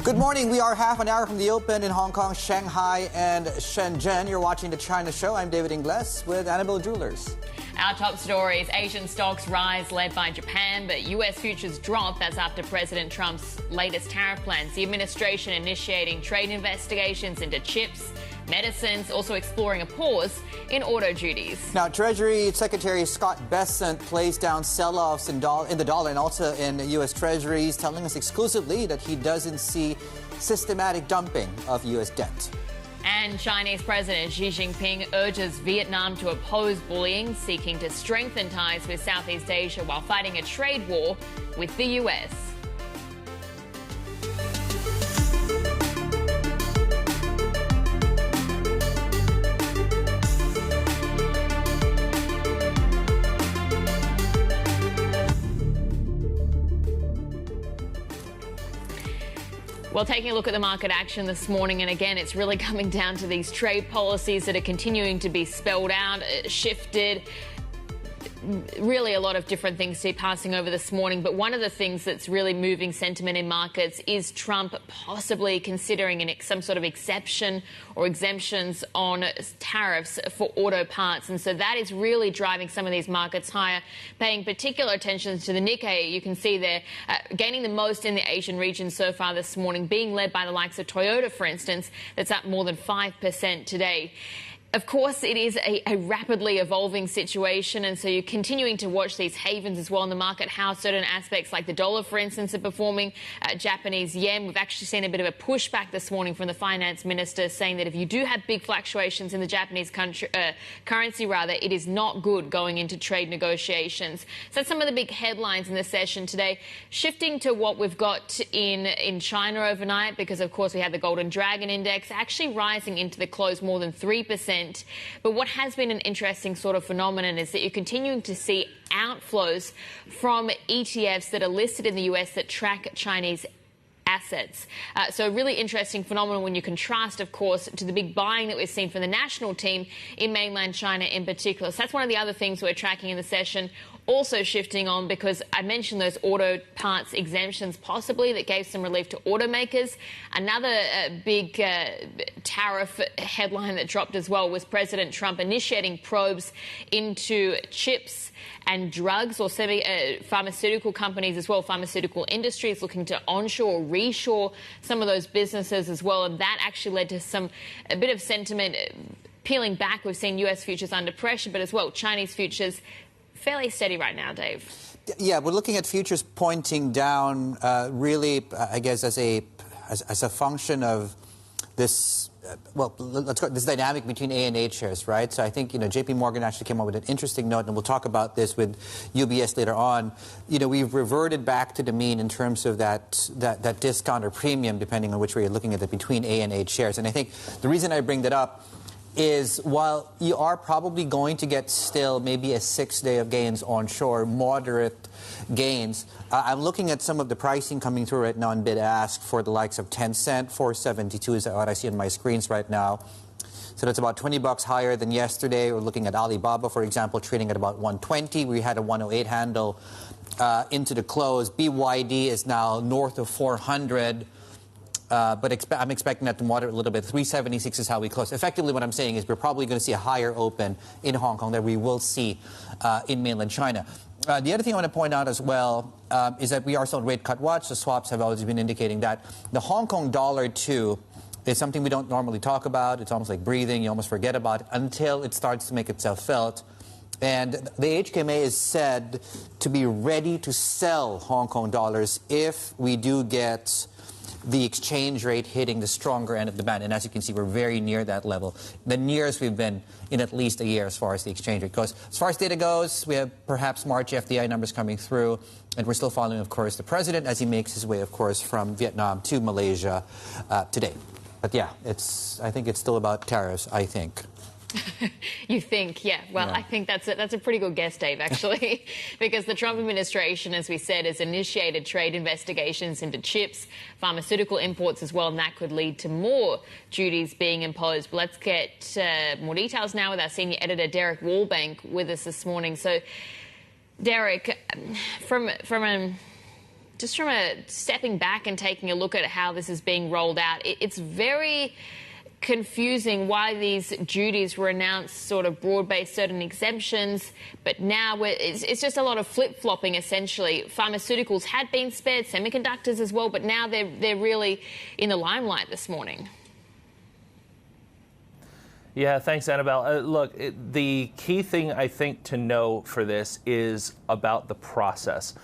Good morning. We are half an hour from the open in Hong Kong, Shanghai, and Shenzhen. You're watching the China Show. I'm David Ingles with Annabelle Droulers. Our top stories: Asian stocks rise led by Japan, but US futures drop. That's after President Trump's latest tariff plans. The administration initiating trade investigations into chips, medicines, also exploring a pause in auto duties. Now, Treasury Secretary Scott Bessent plays down sell-offs in the dollar and also in U.S. Treasuries, telling us exclusively that he doesn't see systematic dumping of U.S. debt. And Chinese President Xi Jinping urges Vietnam to oppose bullying, seeking to strengthen ties with Southeast Asia while fighting a trade war with the U.S. Well, taking a look at the market action this morning, and again, it's really coming down to these trade policies that are continuing to be spelled out, shifted. Really a lot of different things to be passing over this morning. But one of the things that's really moving sentiment in markets is Trump possibly considering some sort of exception or exemptions on tariffs for auto parts. And so that is really driving some of these markets higher, paying particular attention to the Nikkei. You can see they're gaining the most in the Asian region so far this morning, being led by the likes of Toyota, for instance, that's up more than 5% today. Of course, it is a rapidly evolving situation, and so you're continuing to watch these havens as well in the market, how certain aspects like the dollar, for instance, are performing. Japanese yen, we've actually seen a bit of a pushback this morning from the finance minister saying that if you do have big fluctuations in the Japanese currency, it is not good going into trade negotiations. So that's some of the big headlines in the session today. Shifting to what we've got in China overnight, because, of course, we had the Golden Dragon Index actually rising into the close more than 3%. But what has been an interesting sort of phenomenon is that you're continuing to see outflows from ETFs that are listed in the US that track Chinese assets. So a really interesting phenomenon when you contrast, of course, to the big buying that we've seen from the national team in mainland China in particular. So that's one of the other things we're tracking in the session. Also shifting on, because I mentioned those auto parts exemptions possibly that gave some relief to automakers. Another big tariff headline that dropped as well was President Trump initiating probes into chips and drugs, or pharmaceutical companies as well. Pharmaceutical industries looking to onshore or reshore some of those businesses as well. And that actually led to a bit of sentiment peeling back. We've seen US futures under pressure, but as well Chinese futures fairly steady right now, Dave. Yeah, we're looking at futures pointing down, really, I guess, as a function of this. Let's go this dynamic between A and H shares, right? So I think JP Morgan actually came up with an interesting note, and we'll talk about this with UBS later on. We've reverted back to the mean in terms of that discount or premium, depending on which way you're looking at it, between A and H shares. And I think the reason I bring that up is while you are probably going to get still maybe a 6-day of gains onshore, moderate gains, I'm looking at some of the pricing coming through right now in bid-ask for the likes of Tencent. 472 is what I see on my screens right now. So that's about $20 higher than yesterday. We're looking at Alibaba, for example, trading at about 120. We had a 108 handle into the close. BYD is now north of 400. But I'm expecting that to moderate a little bit. 376 is how we close. Effectively, what I'm saying is we're probably going to see a higher open in Hong Kong than we will see in mainland China. The other thing I want to point out as well is that we are still on rate cut watch. The swaps have always been indicating that. The Hong Kong dollar, too, is something we don't normally talk about. It's almost like breathing. You almost forget about it until it starts to make itself felt. And the HKMA is said to be ready to sell Hong Kong dollars if we do get the exchange rate hitting the stronger end of the band. And as you can see, we're very near that level. The nearest we've been in at least a year as far as the exchange rate goes. As far as data goes, we have perhaps March FDI numbers coming through. And we're still following, of course, the president as he makes his way, of course, from Vietnam to Malaysia today. But yeah, I think it's still about tariffs, I think. You think, yeah. Well, yeah. I think that's a pretty good guess, Dave, actually, because the Trump administration, as we said, has initiated trade investigations into chips, pharmaceutical imports as well, and that could lead to more duties being imposed. But let's get more details now with our senior editor, Derek Wallbank, with us this morning. So, Derek, from just from stepping back and taking a look at how this is being rolled out, it's very confusing why these duties were announced sort of broad-based, certain exemptions, but now it's just a lot of flip-flopping, essentially. Pharmaceuticals had been spared, semiconductors as well, but now they're really in the limelight this morning. Yeah, thanks, Annabelle. Look, the key thing I think to know for this is about the process.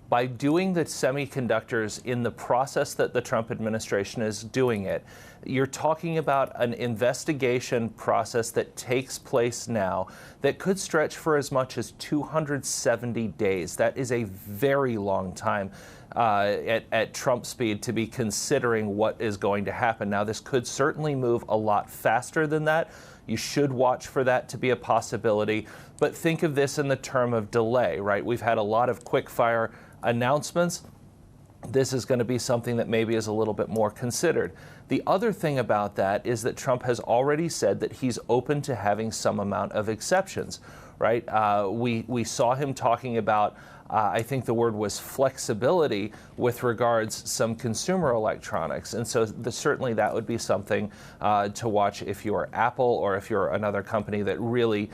By doing the semiconductors in the process that the Trump administration is doing it, you're talking about an investigation process that takes place now that could stretch for as much as 270 days. That is a very long time at Trump speed to be considering what is going to happen. Now, this could certainly move a lot faster than that. You should watch for that to be a possibility. But think of this in the term of delay, right? We've had a lot of quick-fire announcements. This is going to be something that maybe is a little bit more considered. The other thing about that is that Trump has already said that he's open to having some amount of exceptions, right? We saw him talking about, I think the word was flexibility with regards some consumer electronics. And so certainly that would be something to watch if you're Apple or if you're another company that really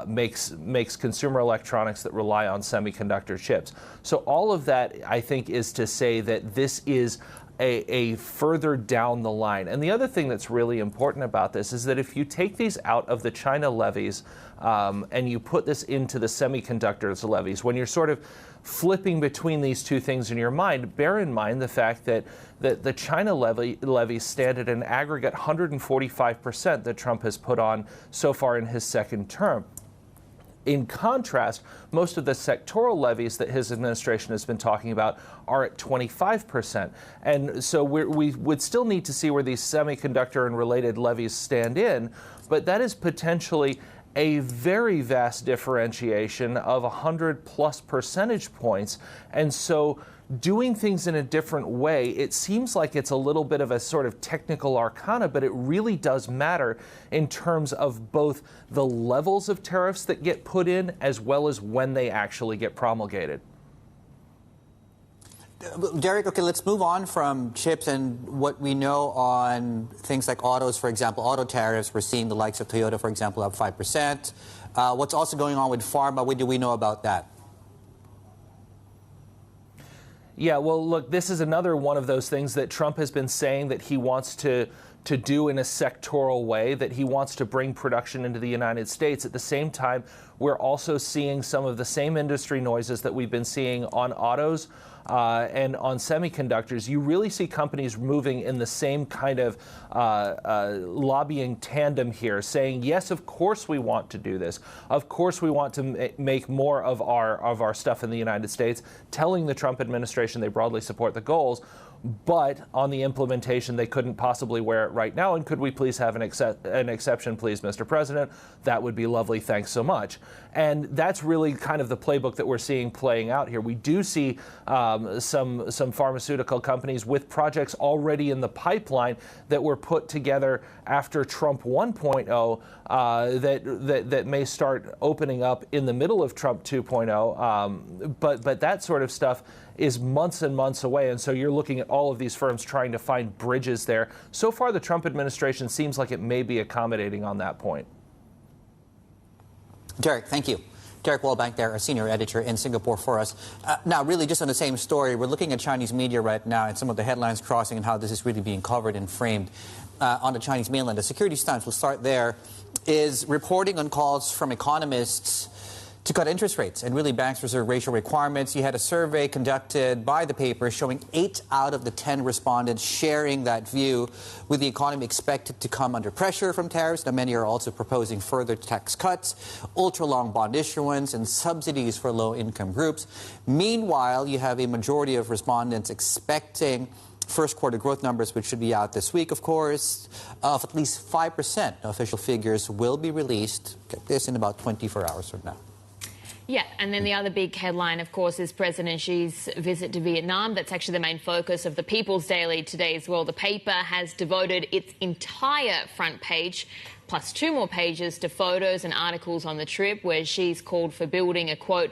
makes consumer electronics that rely on semiconductor chips. So all of that, I think, is to say that this is a further down the line. And the other thing that's really important about this is that if you take these out of the China levies and you put this into the semiconductors levies, when you're sort of flipping between these two things in your mind, bear in mind the fact that the China levies stand at an aggregate 145% that Trump has put on so far in his second term. In contrast, most of the sectoral levies that his administration has been talking about are at 25%. And so we would still need to see where these semiconductor and related levies stand in, but that is potentially a very vast differentiation of 100+ percentage points. And so doing things in a different way, it seems like it's a little bit of a sort of technical arcana, but it really does matter in terms of both the levels of tariffs that get put in as well as when they actually get promulgated. Derek, okay, let's move on from chips and what we know on things like autos, for example, auto tariffs. We're seeing the likes of Toyota, for example, up 5%. What's also going on with pharma? What do we know about that? Yeah, well, look, this is another one of those things that Trump has been saying that he wants to do in a sectoral way, that he wants to bring production into the United States. At the same time, we're also seeing some of the same industry noises that we've been seeing on autos and on semiconductors. You really see companies moving in the same kind of lobbying tandem here, saying, yes, of course we want to do this. Of course we want to make more of our stuff in the United States, telling the Trump administration they broadly support the goals. But on the implementation, they couldn't possibly wear it right now. And could we please have an exception, please, Mr. President? That would be lovely. Thanks so much. And that's really kind of the playbook that we're seeing playing out here. We do see some pharmaceutical companies with projects already in the pipeline that were put together after Trump 1.0 that may start opening up in the middle of Trump 2.0. But that sort of stuff is months and months away. And so you're looking at all of these firms trying to find bridges there. So far, the Trump administration seems like it may be accommodating on that point. Derek, thank you. Derek Wallbank there, our senior editor in Singapore for us. Now, really just on the same story, we're looking at Chinese media right now and some of the headlines crossing and how this is really being covered and framed on the Chinese mainland. The Securities Times, we'll start there, is reporting on calls from economists to cut interest rates and really banks reserve ratio requirements. You had a survey conducted by the paper showing 8 out of the 10 respondents sharing that view, with the economy expected to come under pressure from tariffs. Now, many are also proposing further tax cuts, ultra-long bond issuance, and subsidies for low-income groups. Meanwhile, you have a majority of respondents expecting first quarter growth numbers, which should be out this week, of course, of at least 5%. Official figures will be released, get this, in about 24 hours from now. Yeah, and then the other big headline, of course, is President Xi's visit to Vietnam. That's actually the main focus of the People's Daily today as well. The paper has devoted its entire front page, plus 2 more pages, to photos and articles on the trip, where Xi's called for building a, quote,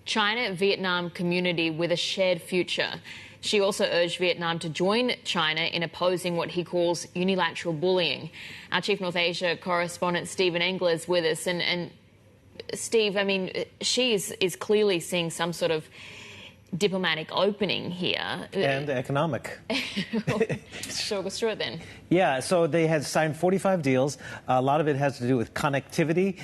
China-Vietnam community with a shared future. She also urged Vietnam to join China in opposing what he calls unilateral bullying. Our Chief North Asia correspondent, Stephen Ingles, is with us. And Steve, I mean, she is clearly seeing some sort of diplomatic opening here. And economic. Sure, go through it then. Yeah, so they had signed 45 deals. A lot of it has to do with connectivity,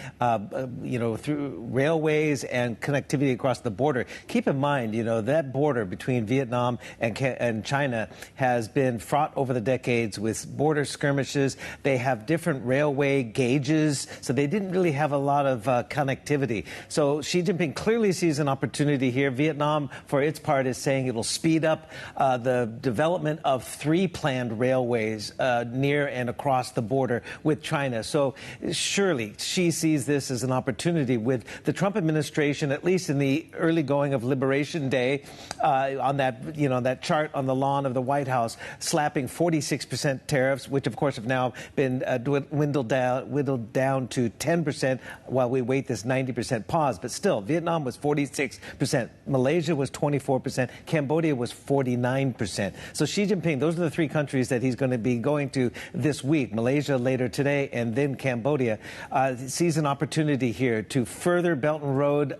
through railways and connectivity across the border. Keep in mind, that border between Vietnam and China has been fraught over the decades with border skirmishes. They have different railway gauges, so they didn't really have a lot of connectivity. So Xi Jinping clearly sees an opportunity here. Vietnam, for its part, is saying it will speed up the development of 3 planned railways near and across the border with China. So surely Xi sees this as an opportunity with the Trump administration, at least in the early going of Liberation Day, on that chart on the lawn of the White House, slapping 46% tariffs, which of course have now been whittled down to 10% while we wait this 90% pause. But still, Vietnam was 46%, Malaysia was 24%, Cambodia was 49%. So Xi Jinping, those are the 3 countries that he's going to be going to this week. Malaysia later today, and then Cambodia. Sees an opportunity here to further Belt and Road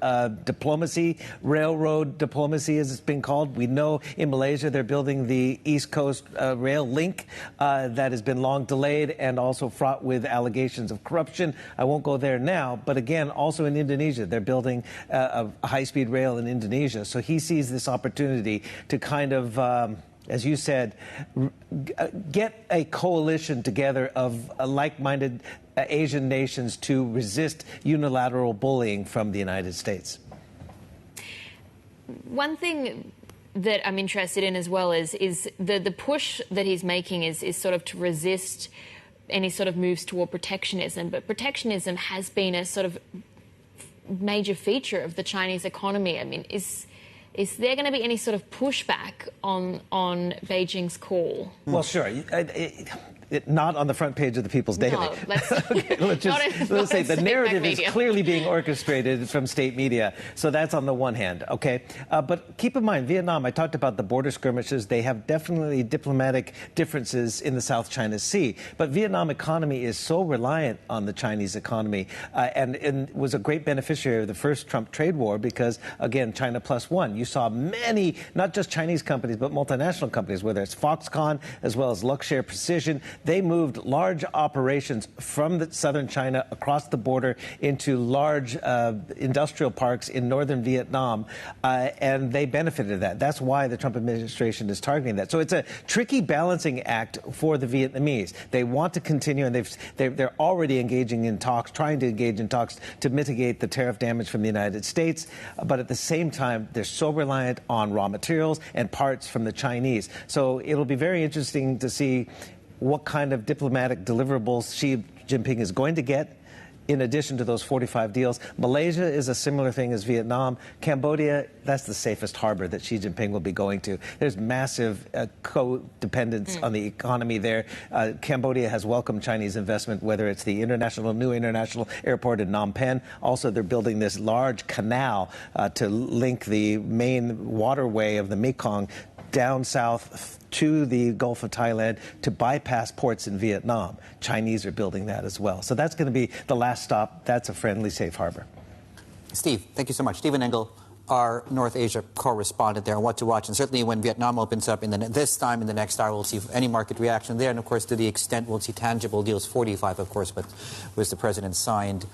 diplomacy, railroad diplomacy, as it's been called. We know in Malaysia they're building the East Coast rail link that has been long delayed and also fraught with allegations of corruption. I won't go there now, but again, also in Indonesia, they're building a high-speed rail in Indonesia. So he sees this opportunity to kind of, as you said, get a coalition together of like-minded Asian nations to resist unilateral bullying from the United States. One thing that I'm interested in as well is the push that he's making is sort of to resist any sort of moves toward protectionism. But protectionism has been a sort of major feature of the Chinese economy. I mean, is there going to be any sort of pushback on Beijing's call? Well, sure. Not on the front page of the People's Daily. No, let's let's say the narrative is media. clearly being orchestrated from state media. So that's on the one hand, okay? But keep in mind, Vietnam, I talked about the border skirmishes. They have definitely diplomatic differences in the South China Sea. But Vietnam economy is so reliant on the Chinese economy and was a great beneficiary of the first Trump trade war because, again, China +1. You saw many, not just Chinese companies, but multinational companies, whether it's Foxconn as well as Luxshare Precision. They moved large operations from southern China across the border into large industrial parks in northern Vietnam, and they benefited of that. That's why the Trump administration is targeting that. So it's a tricky balancing act for the Vietnamese. They want to continue, and they're already engaging in talks, trying to engage in talks to mitigate the tariff damage from the United States. But at the same time, they're so reliant on raw materials and parts from the Chinese. So it'll be very interesting to see what kind of diplomatic deliverables Xi Jinping is going to get in addition to those 45 deals. Malaysia is a similar thing as Vietnam. Cambodia, that's the safest harbor that Xi Jinping will be going to. There's massive codependence on the economy there. Cambodia has welcomed Chinese investment, whether it's the new international airport in Phnom Penh. Also, they're building this large canal to link the main waterway of the Mekong down south to the Gulf of Thailand to bypass ports in Vietnam. Chinese are building that as well. So that's going to be the last stop. That's a friendly, safe harbor. Steve, thank you so much. Stephen Ingles, our North Asia correspondent there on what to watch. And certainly when Vietnam opens up this time in the next hour, we'll see any market reaction there. And of course, to the extent we'll see tangible deals, 45, of course, but was the president signed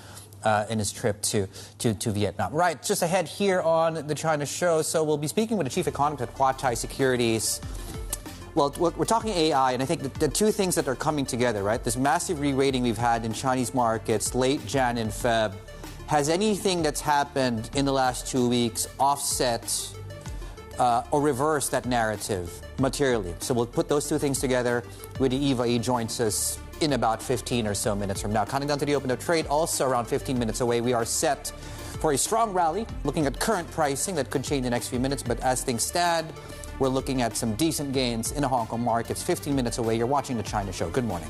in his trip to Vietnam. Right, just ahead here on the China Show. So we'll be speaking with the chief economist at Huatai Securities. Well, we're talking AI, and I think the 2 things that are coming together, right? This massive re-rating we've had in Chinese markets late Jan and Feb. Has anything that's happened in the last 2 weeks offset or reversed that narrative materially? So we'll put those 2 things together. Eva Yi joins us in about 15 or so minutes from now. Counting down to the open of trade, also around 15 minutes away. We are set for a strong rally, looking at current pricing that could change in the next few minutes. But as things stand, we're looking at some decent gains in the Hong Kong markets. 15 minutes away. You're watching The China Show. Good morning.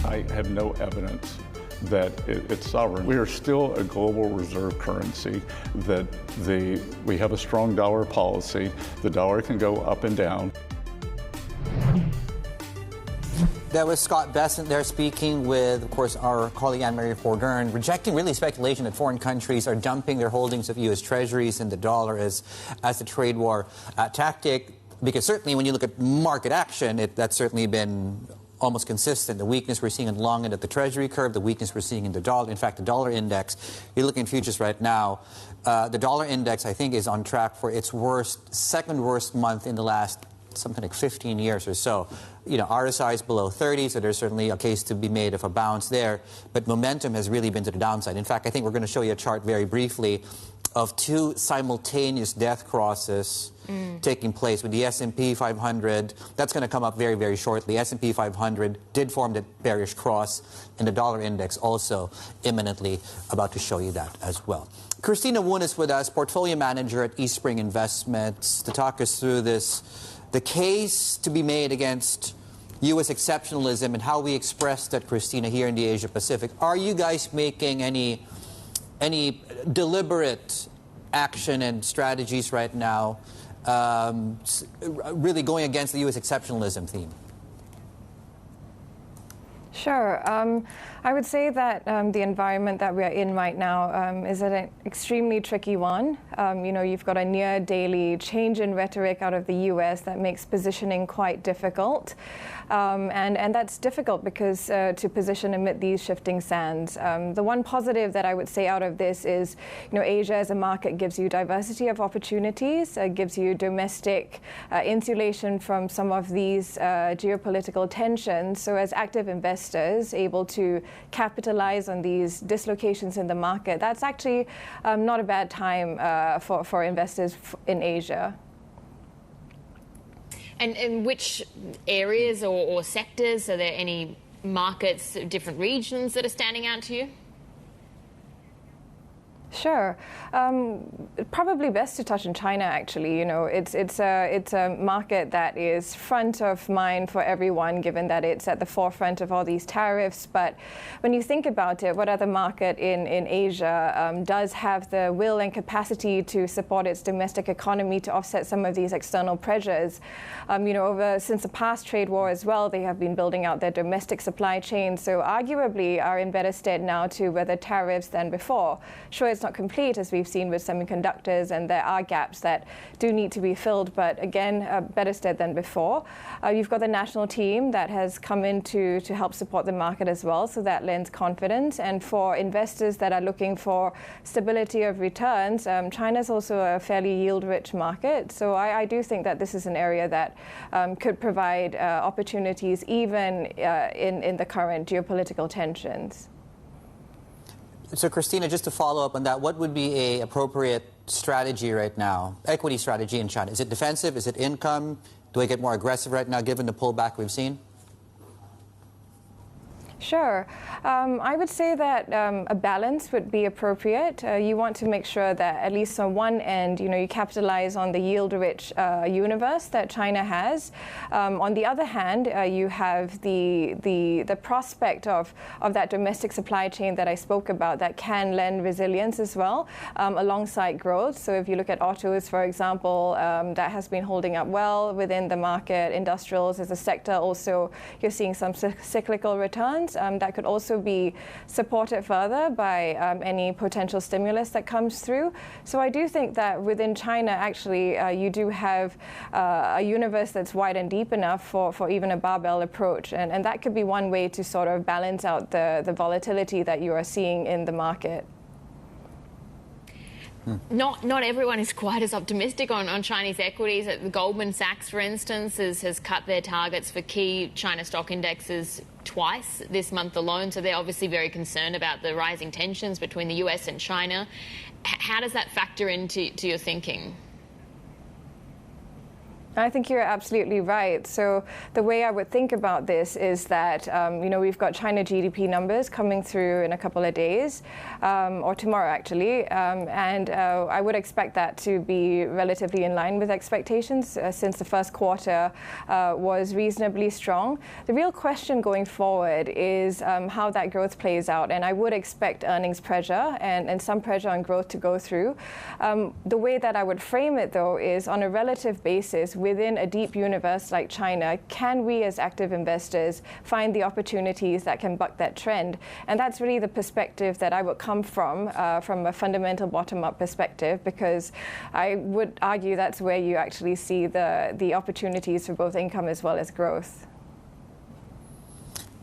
I have no evidence that it's sovereign. We are still a global reserve currency, that we have a strong dollar policy. The dollar can go up and down. That was Scott Bessent there speaking with, of course, our colleague Anne-Marie Fordern, rejecting really speculation that foreign countries are dumping their holdings of U.S. treasuries in the dollar as the trade war tactic. Because certainly when you look at market action, that's certainly been almost consistent. The weakness we're seeing in the long end of the treasury curve, the weakness we're seeing in the dollar. In fact, the dollar index, you're looking at futures right now, the dollar index, I think, is on track for its second worst month in the last something like 15 years or so. You know, RSI is below 30, so there's certainly a case to be made of a bounce there. But momentum has really been to the downside. In fact, I think we're going to show you a chart very briefly of two simultaneous death crosses taking place with the S&P 500. That's going to come up very, very shortly. S&P 500 did form the bearish cross, and the dollar index also imminently about to show you that as well. Christina Woon is with us, portfolio manager at Eastspring Investments, to talk us through the case to be made against U.S. exceptionalism and how we express that, Christina, here in the Asia Pacific. Are you guys making any deliberate action and strategies right now really going against the U.S. exceptionalism theme? Sure. I would say that the environment that we are in right now is an extremely tricky one. You know, you've got a near daily change in rhetoric out of the U.S. that makes positioning quite difficult. And that's difficult because to position amid these shifting sands. The one positive that I would say out of this is, you know, Asia as a market gives you diversity of opportunities, gives you domestic insulation from some of these geopolitical tensions. So as active investors able to capitalize on these dislocations in the market, that's actually not a bad time for investors in Asia. And in which areas or sectors, are there any markets, different regions that are standing out to you? Sure. Probably best to touch on China, actually. You know, it's a market that is front of mind for everyone, given that it's at the forefront of all these tariffs. But when you think about it, what other market in Asia does have the will and capacity to support its domestic economy to offset some of these external pressures? You know, since the past trade war as well, they have been building out their domestic supply chain. So arguably are in better stead now to weather tariffs than before. Sure, it's not complete, as we've seen with semiconductors, and there are gaps that do need to be filled, but again, better stead than before. You've got the national team that has come in to help support the market as well, so that lends confidence. And for investors that are looking for stability of returns, China is also a fairly yield-rich market, so I do think that this is an area that could provide opportunities even in the current geopolitical tensions. So, Christina, just to follow up on that, what would be an appropriate strategy right now, equity strategy in China? Is it defensive? Is it income? Do we get more aggressive right now, given the pullback we've seen? Sure. I would say that a balance would be appropriate. You want to make sure that at least on one end, you know, you capitalize on the yield-rich universe that China has. On the other hand, you have the prospect of that domestic supply chain that I spoke about that can lend resilience as well, alongside growth. So if you look at autos, for example, that has been holding up well within the market. Industrials as a sector also, you're seeing some cyclical returns. That could also be supported further by any potential stimulus that comes through. So I do think that within China, actually, you do have a universe that's wide and deep enough for even a barbell approach. And that could be one way to sort of balance out the volatility that you are seeing in the market. Not everyone is quite as optimistic on Chinese equities. Goldman Sachs, for instance, has cut their targets for key China stock indexes twice this month alone. So they're obviously very concerned about the rising tensions between the US and China. How does that factor into your thinking? I think you're absolutely right. So the way I would think about this is that, we've got China GDP numbers coming through in a couple of days, or tomorrow actually, and I would expect that to be relatively in line with expectations since the first quarter was reasonably strong. The real question going forward is how that growth plays out, and I would expect earnings pressure and some pressure on growth to go through. The way that I would frame it, though, is on a relative basis, within a deep universe like China, can we as active investors find the opportunities that can buck that trend? And that's really the perspective that I would come from a fundamental bottom-up perspective, because I would argue that's where you actually see the opportunities for both income as well as growth.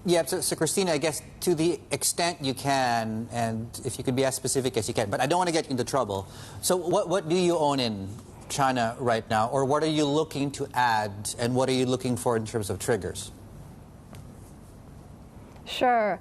Yeah, so Christina, I guess to the extent you can, and if you could be as specific as you can, but I don't want to get you into trouble. So what do you own in China right now, or what are you looking to add, and what are you looking for in terms of triggers? Sure.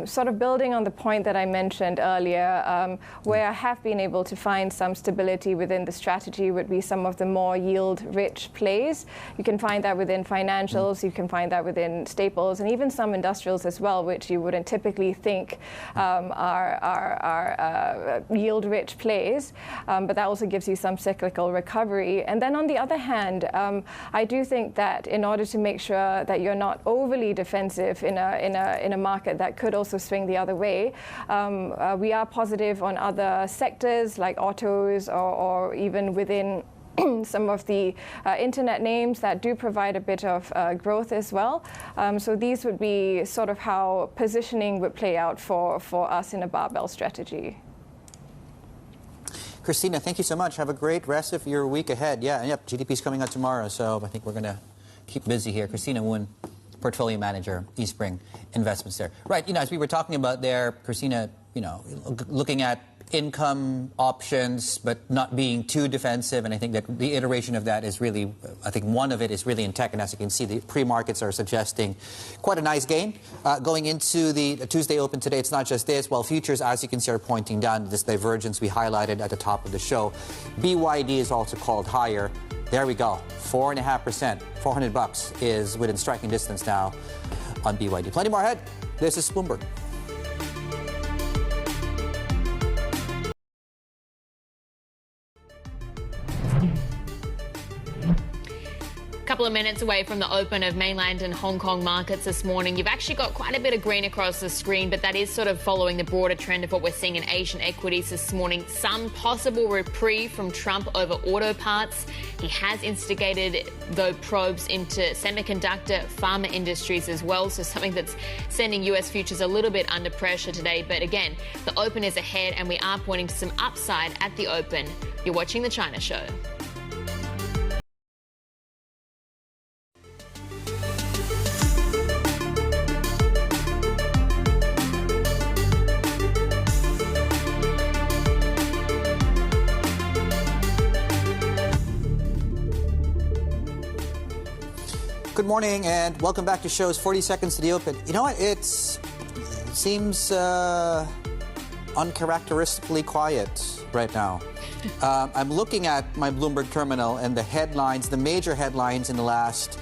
Sort of building on the point that I mentioned earlier, where I have been able to find some stability within the strategy would be some of the more yield-rich plays. You can find that within financials, you can find that within staples, and even some industrials as well, which you wouldn't typically think are yield-rich plays, but that also gives you some cyclical recovery. And then on the other hand, I do think that in order to make sure that you're not overly defensive in a market that could also swing the other way, we are positive on other sectors like autos or even within some of the internet names that do provide a bit of growth as well. So these would be sort of how positioning would play out for us in a barbell strategy. Christina, thank you so much. Have a great rest of your week ahead. Yeah, and yep, GDP's coming out tomorrow, so I think we're going to keep busy here. Christina Woon, Portfolio Manager, Eastspring Investments there. Right, as we were talking about there, Christina, looking at income options, but not being too defensive, and I think that the iteration of that is really, I think one of it is really in tech, and as you can see, the pre-markets are suggesting quite a nice gain. Going into the Tuesday open today, it's not just this. While futures, as you can see, are pointing down, this divergence we highlighted at the top of the show. BYD is also called higher. There we go, 4.5%, $400 is within striking distance now on BYD. Plenty more ahead. This is Bloomberg. Couple of minutes away from the open of mainland and Hong Kong markets this morning. You've actually got quite a bit of green across the screen, but that is sort of following the broader trend of what we're seeing in Asian equities this morning. Some possible reprieve from Trump over auto parts. He has instigated, though, probes into semiconductor, pharma industries as well, so something that's sending US futures a little bit under pressure today. But again, the open is ahead and we are pointing to some upside at the open. You're watching The China Show. Good morning and welcome back to shows 40 seconds to the open. You know what? It seems uncharacteristically quiet right now. I'm looking at my Bloomberg terminal and the headlines, the major headlines in the last,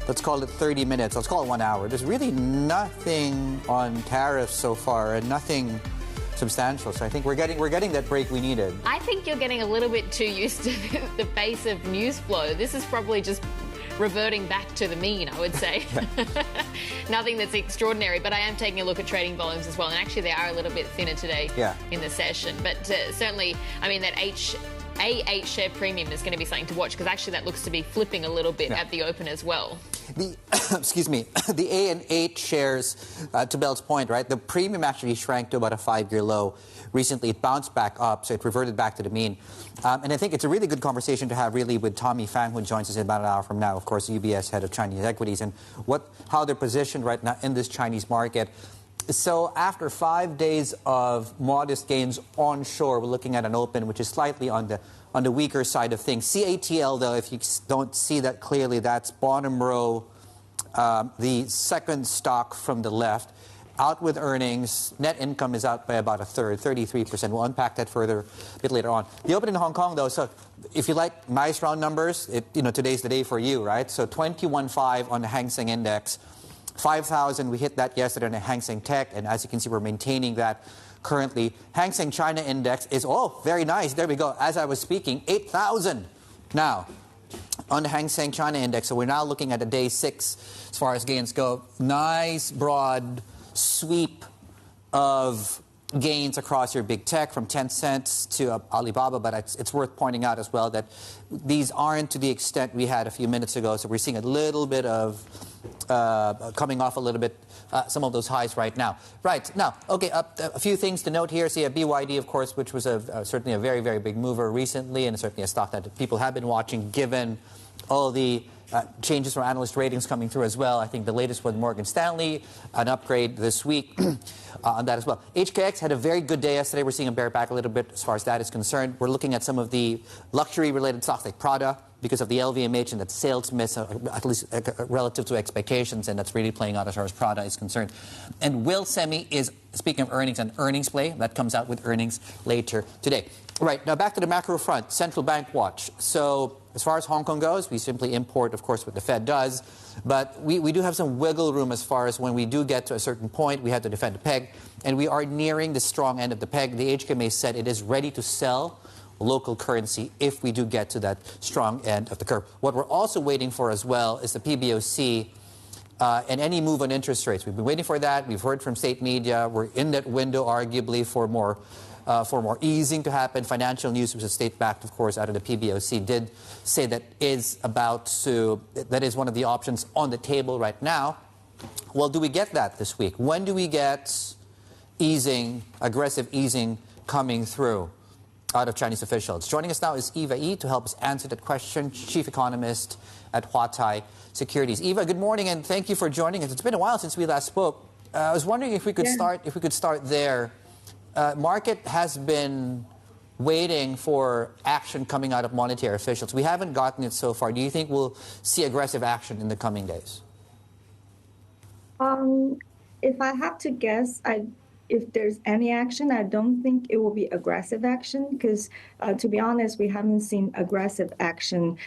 let's call it 30 minutes, let's call it 1 hour. There's really nothing on tariffs so far and nothing substantial. So I think we're getting that break we needed. I think you're getting a little bit too used to the pace of news flow. This is probably just reverting back to the mean, I would say. Nothing that's extraordinary, but I am taking a look at trading volumes as well, and actually they are a little bit thinner today in the session. But certainly, I mean, that A8 share premium is going to be something to watch, because actually that looks to be flipping a little bit at the open as well. Excuse me, the A and 8 shares, to Belle's point, right, the premium actually shrank to about a 5-year low. Recently it bounced back up, so it reverted back to the mean. And I think it's a really good conversation to have really with Tommy Fang, who joins us in about an hour from now, of course, UBS head of Chinese equities, and how they're positioned right now in this Chinese market. So after 5 days of modest gains onshore, we're looking at an open which is slightly on the weaker side of things. CATL, though, if you don't see that clearly, that's bottom row, the second stock from the left. out with earnings. Net income is out by about a third, 33%. We'll unpack that further a bit later on. The open in Hong Kong, though, so if you like nice round numbers, today's the day for you, right? So 21.5 on the Hang Seng Index. 5,000, we hit that yesterday on the Hang Seng Tech, and as you can see, we're maintaining that currently. Hang Seng China Index is, very nice. There we go. As I was speaking, 8,000 now on the Hang Seng China Index. So we're now looking at a day 6 as far as gains go. Nice broad sweep of gains across your big tech from Tencent to Alibaba, but it's worth pointing out as well that these aren't to the extent we had a few minutes ago. So we're seeing a little bit of coming off a little bit some of those highs right now. Right now, okay, a few things to note here. So you have BYD, of course, which was certainly a very, very big mover recently, and certainly a stock that people have been watching given all the changes from analyst ratings coming through as well. I think the latest was Morgan Stanley, an upgrade this week on that as well. HKX had a very good day yesterday. We're seeing a bear back a little bit as far as that is concerned. We're looking at some of the luxury-related stocks like Prada because of the LVMH and that sales miss, at least relative to expectations, and that's really playing out as far as Prada is concerned. And Will Semi is, speaking of earnings, an earnings play. That comes out with earnings later today. Right, now back to the macro front, central bank watch. So as far as Hong Kong goes, we simply import, of course, what the Fed does. But we do have some wiggle room as far as when we do get to a certain point, we have to defend the peg. And we are nearing the strong end of the peg. The HKMA said it is ready to sell local currency if we do get to that strong end of the curve. What we're also waiting for as well is the PBOC and any move on interest rates. We've been waiting for that. We've heard from state media. We're in that window, arguably, for more easing to happen. Financial News, which is state-backed, of course, out of the PBOC, did say that is one of the options on the table right now. Well, do we get that this week? When do we get easing, aggressive easing coming through out of Chinese officials? Joining us now is Eva Yi to help us answer that question, Chief Economist at Huatai Securities. Eva, good morning, and thank you for joining us. It's been a while since we last spoke. I was wondering if we could start there. Market has been waiting for action coming out of monetary officials. We haven't gotten it so far. Do you think we'll see aggressive action in the coming days? If I have to guess, if there's any action, I don't think it will be aggressive action because, to be honest, we haven't seen aggressive action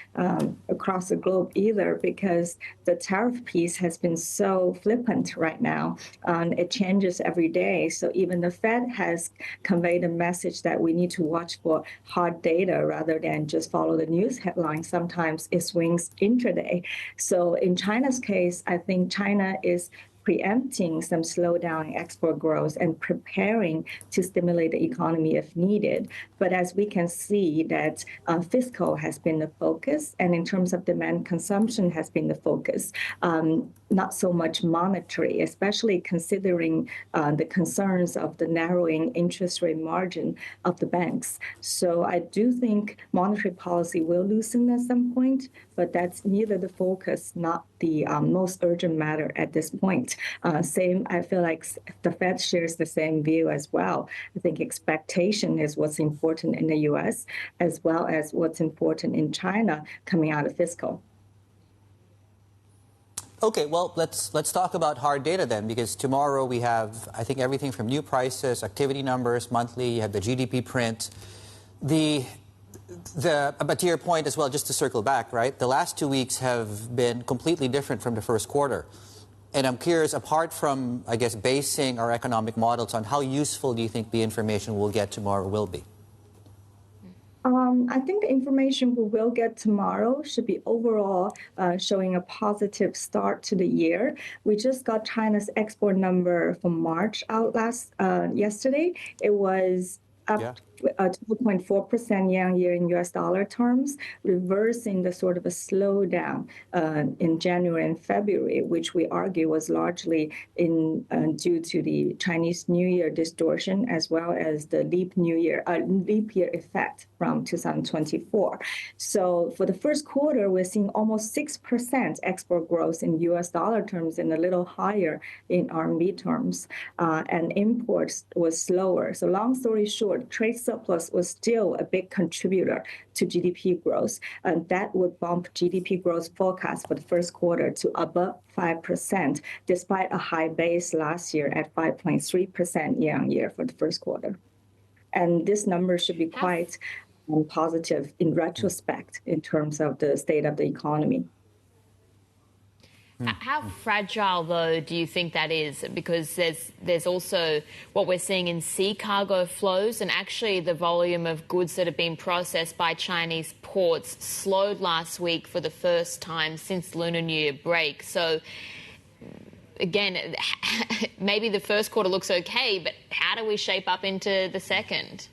across the globe either because the tariff piece has been so flippant right now. It changes every day. So even the Fed has conveyed a message that we need to watch for hard data rather than just follow the news headlines. Sometimes it swings intraday. So in China's case, I think China is preempting some slowdown in export growth and preparing to stimulate the economy if needed. But as we can see that fiscal has been the focus, and in terms of demand consumption has been the focus, not so much monetary, especially considering the concerns of the narrowing interest rate margin of the banks. So I do think monetary policy will loosen at some point, but that's neither the focus, not the most urgent matter at this point. I feel like the Fed shares the same view as well. I think expectation is what's important in the U.S. as well as what's important in China coming out of fiscal. Okay, well, let's talk about hard data then, because tomorrow we have, I think, everything from new prices, activity numbers, monthly, you have the GDP print. But to your point as well, just to circle back, right, the last 2 weeks have been completely different from the first quarter. And I'm curious, apart from, I guess, basing our economic models on how useful do you think the information we'll get tomorrow will be? I think the information we will get tomorrow should be overall showing a positive start to the year. We just got China's export number for March out yesterday. It was up 2.4% year-on-year in U.S. dollar terms, reversing the sort of a slowdown in January and February, which we argue was largely due to the Chinese New Year distortion as well as the leap year effect from 2024. So for the first quarter, we're seeing almost 6% export growth in U.S. dollar terms and a little higher in RMB terms, and imports was slower. So long story short, the trade surplus was still a big contributor to GDP growth, and that would bump GDP growth forecast for the first quarter to above 5%, despite a high base last year at 5.3% year-on-year for the first quarter. And this number should be quite positive in retrospect in terms of the state of the economy. How fragile, though, do you think that is? Because there's also what we're seeing in sea cargo flows, and actually the volume of goods that have been processed by Chinese ports slowed last week for the first time since Lunar New Year break. So, again, maybe the first quarter looks okay, but how do we shape up into the second?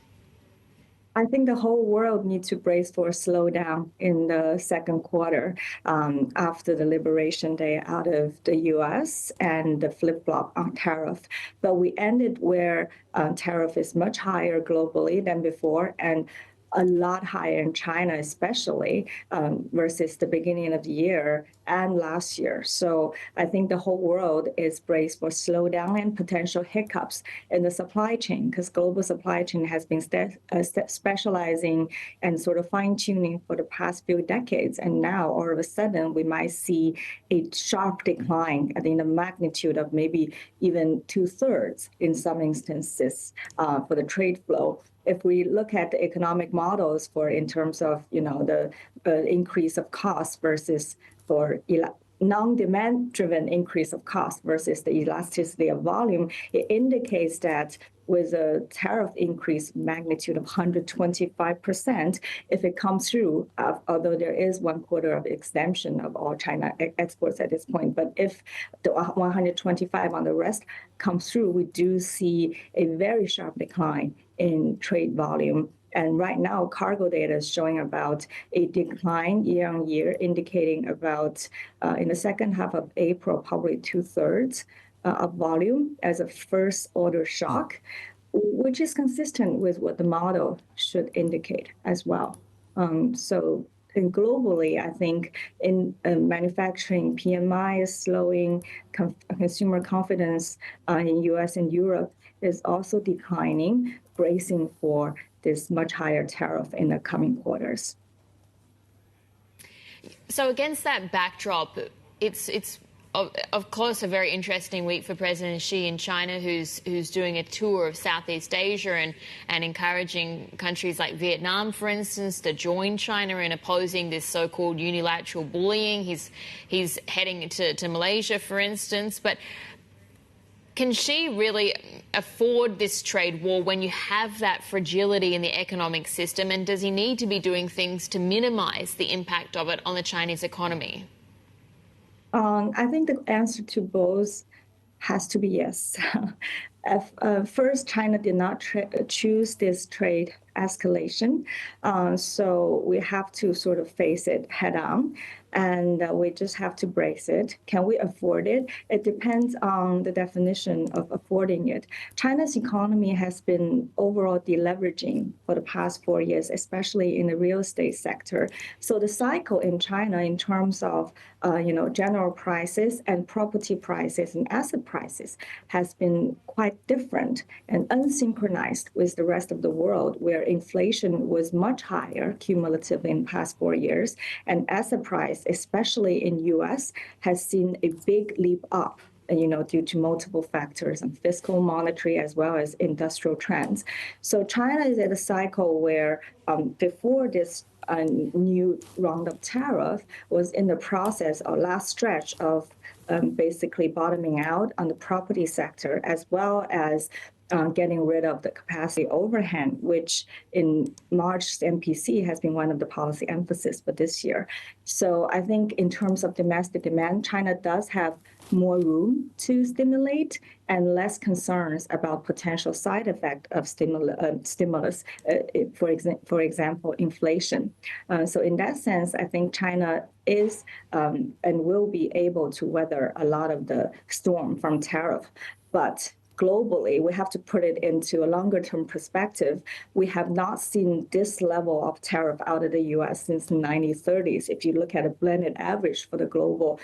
I think the whole world needs to brace for a slowdown in the second quarter after the Liberation Day out of the U.S. and the flip-flop on tariff. But we ended where tariff is much higher globally than before, and a lot higher in China, especially versus the beginning of the year and last year. So I think the whole world is braced for slowdown and potential hiccups in the supply chain, because global supply chain has been specializing and sort of fine-tuning for the past few decades. And now, all of a sudden, we might see a sharp decline, I think the magnitude of maybe even 2/3 in some instances for the trade flow. If we look at the economic models for in terms of the increase of cost versus for non-demand driven increase of cost versus the elasticity of volume, it indicates that with a tariff increase magnitude of 125%, if it comes through, although there is 1 quarter of exemption of all China exports at this point, but if the 125 on the rest comes through, we do see a very sharp decline in trade volume. And right now, cargo data is showing about a decline year on year, indicating about in the second half of April, probably 2/3 of volume as a first order shock, which is consistent with what the model should indicate as well. And globally, I think in manufacturing, PMI is slowing, consumer confidence in US and Europe is also declining, bracing for this much higher tariff in the coming quarters. So against that backdrop, it's of course a very interesting week for President Xi in China, who's doing a tour of Southeast Asia and encouraging countries like Vietnam, for instance, to join China in opposing this so-called unilateral bullying. He's heading to Malaysia, for instance, but can Xi really afford this trade war when you have that fragility in the economic system? And does he need to be doing things to minimize the impact of it on the Chinese economy? I think the answer to both has to be yes. First, China did not choose this trade escalation, so we have to sort of face it head on, and we just have to brace it. Can we afford it? It depends on the definition of affording it. China's economy has been overall deleveraging for the past 4 years, especially in the real estate sector. So the cycle in China in terms of general prices and property prices and asset prices has been quite different and unsynchronized with the rest of the world, where inflation was much higher cumulatively in the past 4 years, and asset price, especially in U.S., has seen a big leap up, due to multiple factors and fiscal, monetary, as well as industrial trends. So China is at a cycle where before this new round of tariff was in the process or last stretch of basically bottoming out on the property sector, as well as getting rid of the capacity overhang, which in March's MPC has been one of the policy emphasis for this year. So I think in terms of domestic demand, China does have more room to stimulate and less concerns about potential side effect of stimulus, for example, inflation. So in that sense, I think China is and will be able to weather a lot of the storm from tariff. But globally, we have to put it into a longer-term perspective. We have not seen this level of tariff out of the U.S. since the 1930s, if you look at a blended average for the global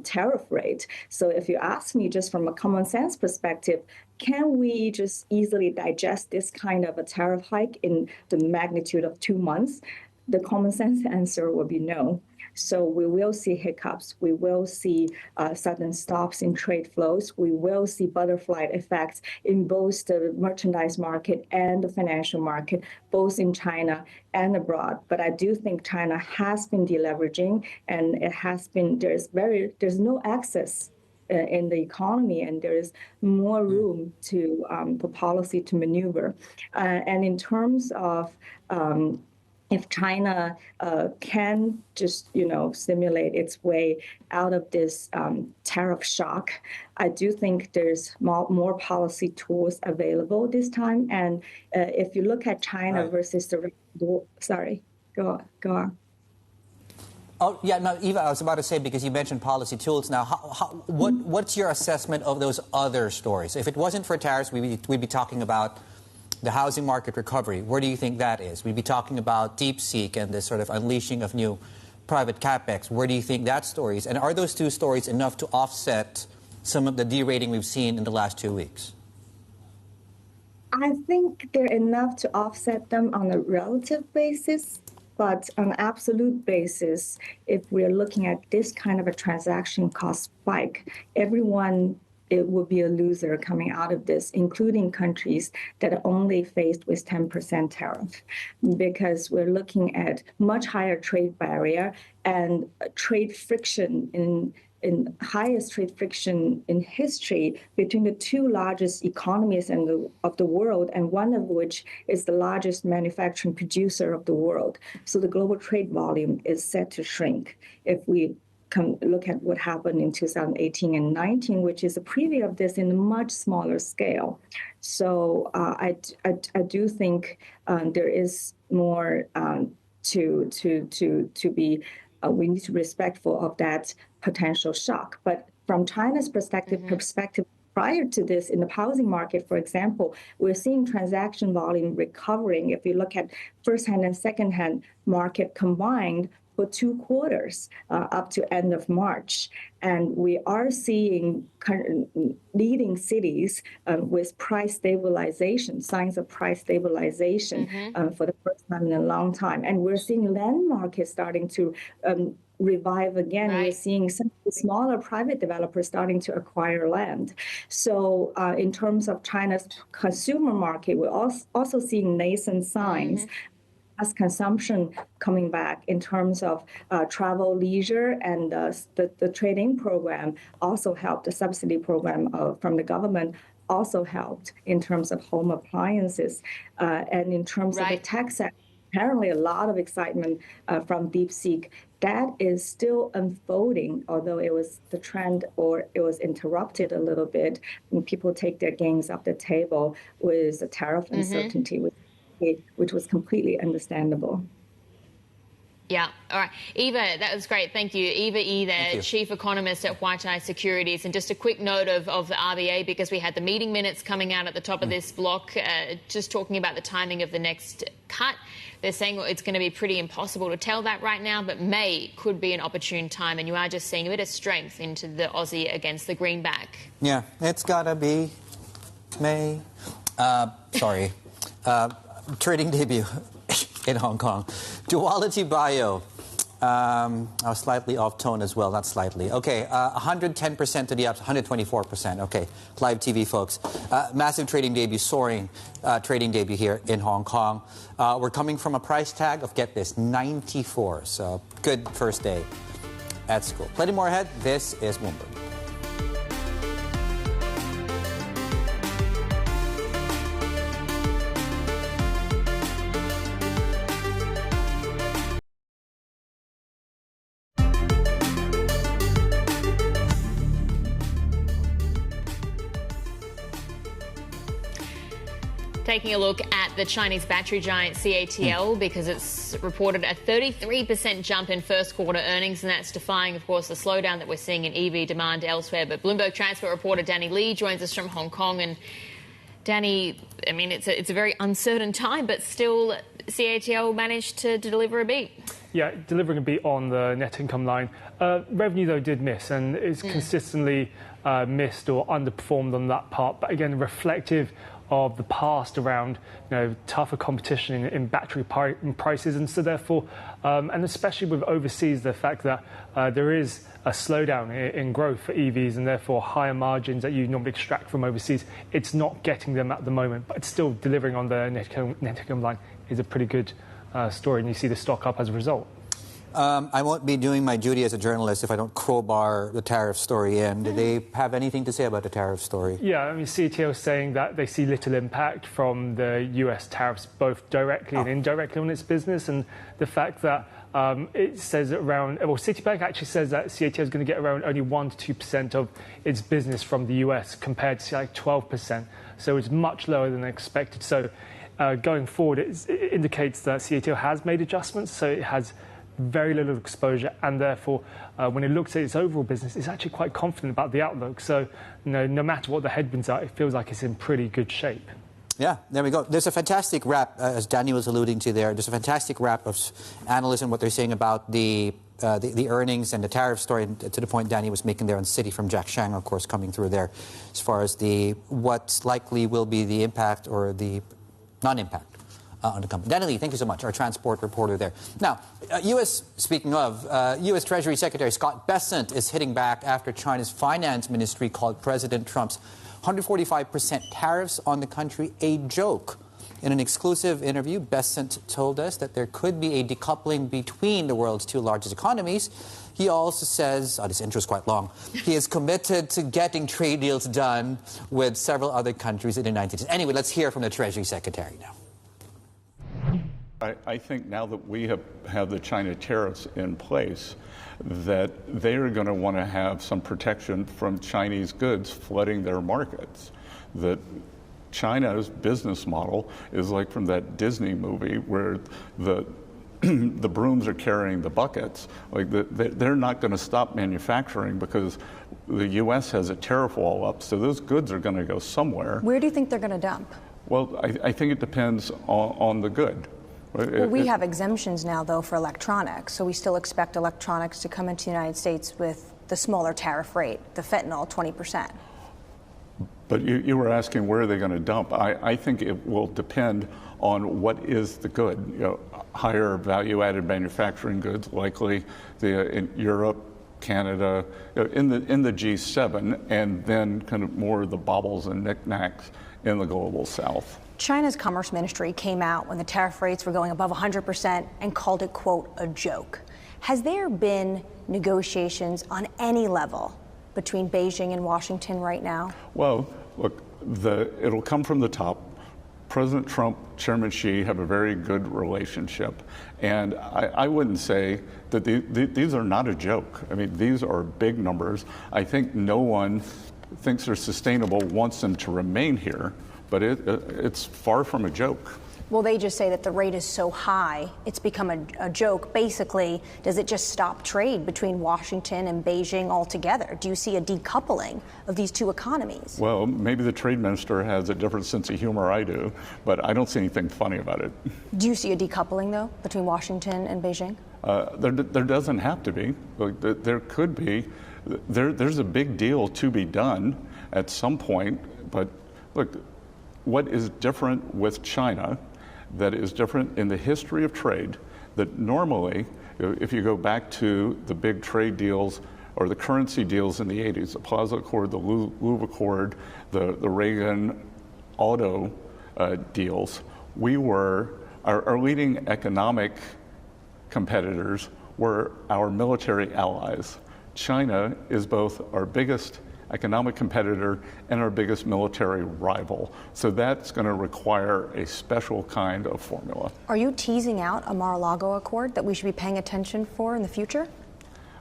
tariff rate. So if you ask me just from a common sense perspective, can we just easily digest this kind of a tariff hike in the magnitude of 2 months? The common sense answer will be no. So we will see hiccups. We will see sudden stops in trade flows. We will see butterfly effects in both the merchandise market and the financial market, both in China and abroad. But I do think China has been deleveraging, and it has been, there's no excess in the economy, and there is more room to for policy to maneuver. And in terms of if China can just, stimulate its way out of this tariff shock, I do think there's more policy tools available this time. And if you look at China versus sorry, go on. Oh, yeah, no, Eva, I was about to say, because you mentioned policy tools now, what's your assessment of those other stories? If it wasn't for tariffs, we'd be talking about the housing market recovery. Where do you think that is? We'd be talking about DeepSeek and this sort of unleashing of new private capex. Where do you think that story is? And are those two stories enough to offset some of the derating we've seen in the last 2 weeks? I think they're enough to offset them on a relative basis. But on an absolute basis, if we're looking at this kind of a transaction cost spike, it will be a loser coming out of this, including countries that are only faced with 10% tariff, because we're looking at much higher trade barrier and trade friction in highest trade friction in history between the two largest economies of the world, and one of which is the largest manufacturing producer of the world. So the global trade volume is set to shrink if we look at what happened in 2018 and 19, which is a preview of this in a much smaller scale. So I do think there is more to be. We need to be respectful of that potential shock. But from China's perspective, prior to this, in the housing market, for example, we're seeing transaction volume recovering. If you look at first-hand and second-hand market combined for 2 quarters up to end of March. And we are seeing leading cities with price stabilization, signs of price stabilization for the first time in a long time. And we're seeing land markets starting to revive again. Right. We're seeing some smaller private developers starting to acquire land. So in terms of China's consumer market, we're also seeing nascent signs as consumption coming back in terms of travel, leisure, and the trade-in program also helped. The subsidy program from the government also helped in terms of home appliances. And in terms of the tech sector, apparently a lot of excitement from DeepSeek. That is still unfolding, although it was the trend, or it was interrupted a little bit when people take their gains off the table with the tariff uncertainty, which was completely understandable. Yeah. All right. Eva, that was great. Thank you. Eva Yi there, Chief Economist at Huatai Securities. And just a quick note of the RBA, because we had the meeting minutes coming out at the top of this block, just talking about the timing of the next cut. They're saying it's going to be pretty impossible to tell that right now, but May could be an opportune time. And you are just seeing a bit of strength into the Aussie against the greenback. Yeah, it's got to be May. Trading debut in Hong Kong. Duality Bio. I was slightly off tone as well, not slightly. Okay, 110% to the ups, 124%. Okay, live TV, folks. Massive trading debut, soaring trading debut here in Hong Kong. We're coming from a price tag of, get this, 94. So good first day at school. Plenty more ahead. This is Bloomberg. Taking a look at the Chinese battery giant CATL, because it's reported a 33% jump in first quarter earnings, and that's defying, of course, the slowdown that we're seeing in EV demand elsewhere. But Bloomberg Transport reporter Danny Lee joins us from Hong Kong. And Danny, I mean, it's a very uncertain time, but still CATL managed to deliver a beat. Yeah, delivering a beat on the net income line. Revenue, though, did miss, and it's consistently missed or underperformed on that part. But again, reflective of the past around tougher competition in battery prices, and so therefore, and especially with overseas, the fact that there is a slowdown in growth for EVs and therefore higher margins that you normally extract from overseas, it's not getting them at the moment, but it's still delivering on the net income line is a pretty good story, and you see the stock up as a result. I won't be doing my duty as a journalist if I don't crowbar the tariff story in. Do they have anything to say about the tariff story? Yeah, I mean, CATL is saying that they see little impact from the US tariffs, both directly and indirectly on its business, and the fact that it says around, well, Citibank actually says that CATL is going to get around only 1 to 2% of its business from the US compared to like 12%. So it's much lower than expected. So going forward, it indicates that CATL has made adjustments, so it has very little exposure, and therefore, when it looks at its overall business, it's actually quite confident about the outlook. So, no matter what the headwinds are, it feels like it's in pretty good shape. Yeah, there we go. There's a fantastic wrap, as Danny was alluding to there. There's a fantastic wrap of analysts and what they're saying about the earnings and the tariff story, and to the point Danny was making there on Citi from Jack Shang, of course, coming through there, as far as what likely will be the impact or the non-impact on the company. Danny Lee, thank you so much, our transport reporter there. Now, speaking of, U.S. Treasury Secretary Scott Bessent is hitting back after China's finance ministry called President Trump's 145% tariffs on the country a joke. In an exclusive interview, Bessent told us that there could be a decoupling between the world's two largest economies. He also says, this intro is quite long, he is committed to getting trade deals done with several other countries in the United States. Anyway, let's hear from the Treasury Secretary now. I think now that we have the China tariffs in place, that they are going to want to have some protection from Chinese goods flooding their markets. That China's business model is like from that Disney movie where the brooms are carrying the buckets. Like they're not going to stop manufacturing because the U.S. has a tariff wall up, so those goods are going to go somewhere. Where do you think they're going to dump? Well, I think it depends on the good. Well, we have exemptions now, though, for electronics, so we still expect electronics to come into the United States with the smaller tariff rate, the fentanyl, 20%. But you were asking where are they going to dump. I think it will depend on what is the good. Higher value-added manufacturing goods, likely in Europe, Canada, in the G7, and then kind of more of the baubles and knickknacks in the global South. China's Commerce Ministry came out when the tariff rates were going above 100% and called it, quote, a joke. Has there been negotiations on any level between Beijing and Washington right now? Well, look, it'll come from the top. President Trump, Chairman Xi have a very good relationship. And I wouldn't say that these are not a joke. I mean, these are big numbers. I think no one thinks they're sustainable, wants them to remain here. But it's far from a joke. Well, they just say that the rate is so high, it's become a joke. Basically, does it just stop trade between Washington and Beijing altogether? Do you see a decoupling of these two economies? Well, maybe the trade minister has a different sense of humor I do, but I don't see anything funny about it. Do you see a decoupling, though, between Washington and Beijing? There doesn't have to be. There could be. There's a big deal to be done at some point, but look, what is different with China that is different in the history of trade, that normally, if you go back to the big trade deals or the currency deals in the 80s, the Plaza Accord, the Louvre Accord, the Reagan auto deals, our leading economic competitors were our military allies. China is both our biggest economic competitor and our biggest military rival. So that's going to require a special kind of formula. Are you teasing out a Mar-a-Lago Accord that we should be paying attention for in the future?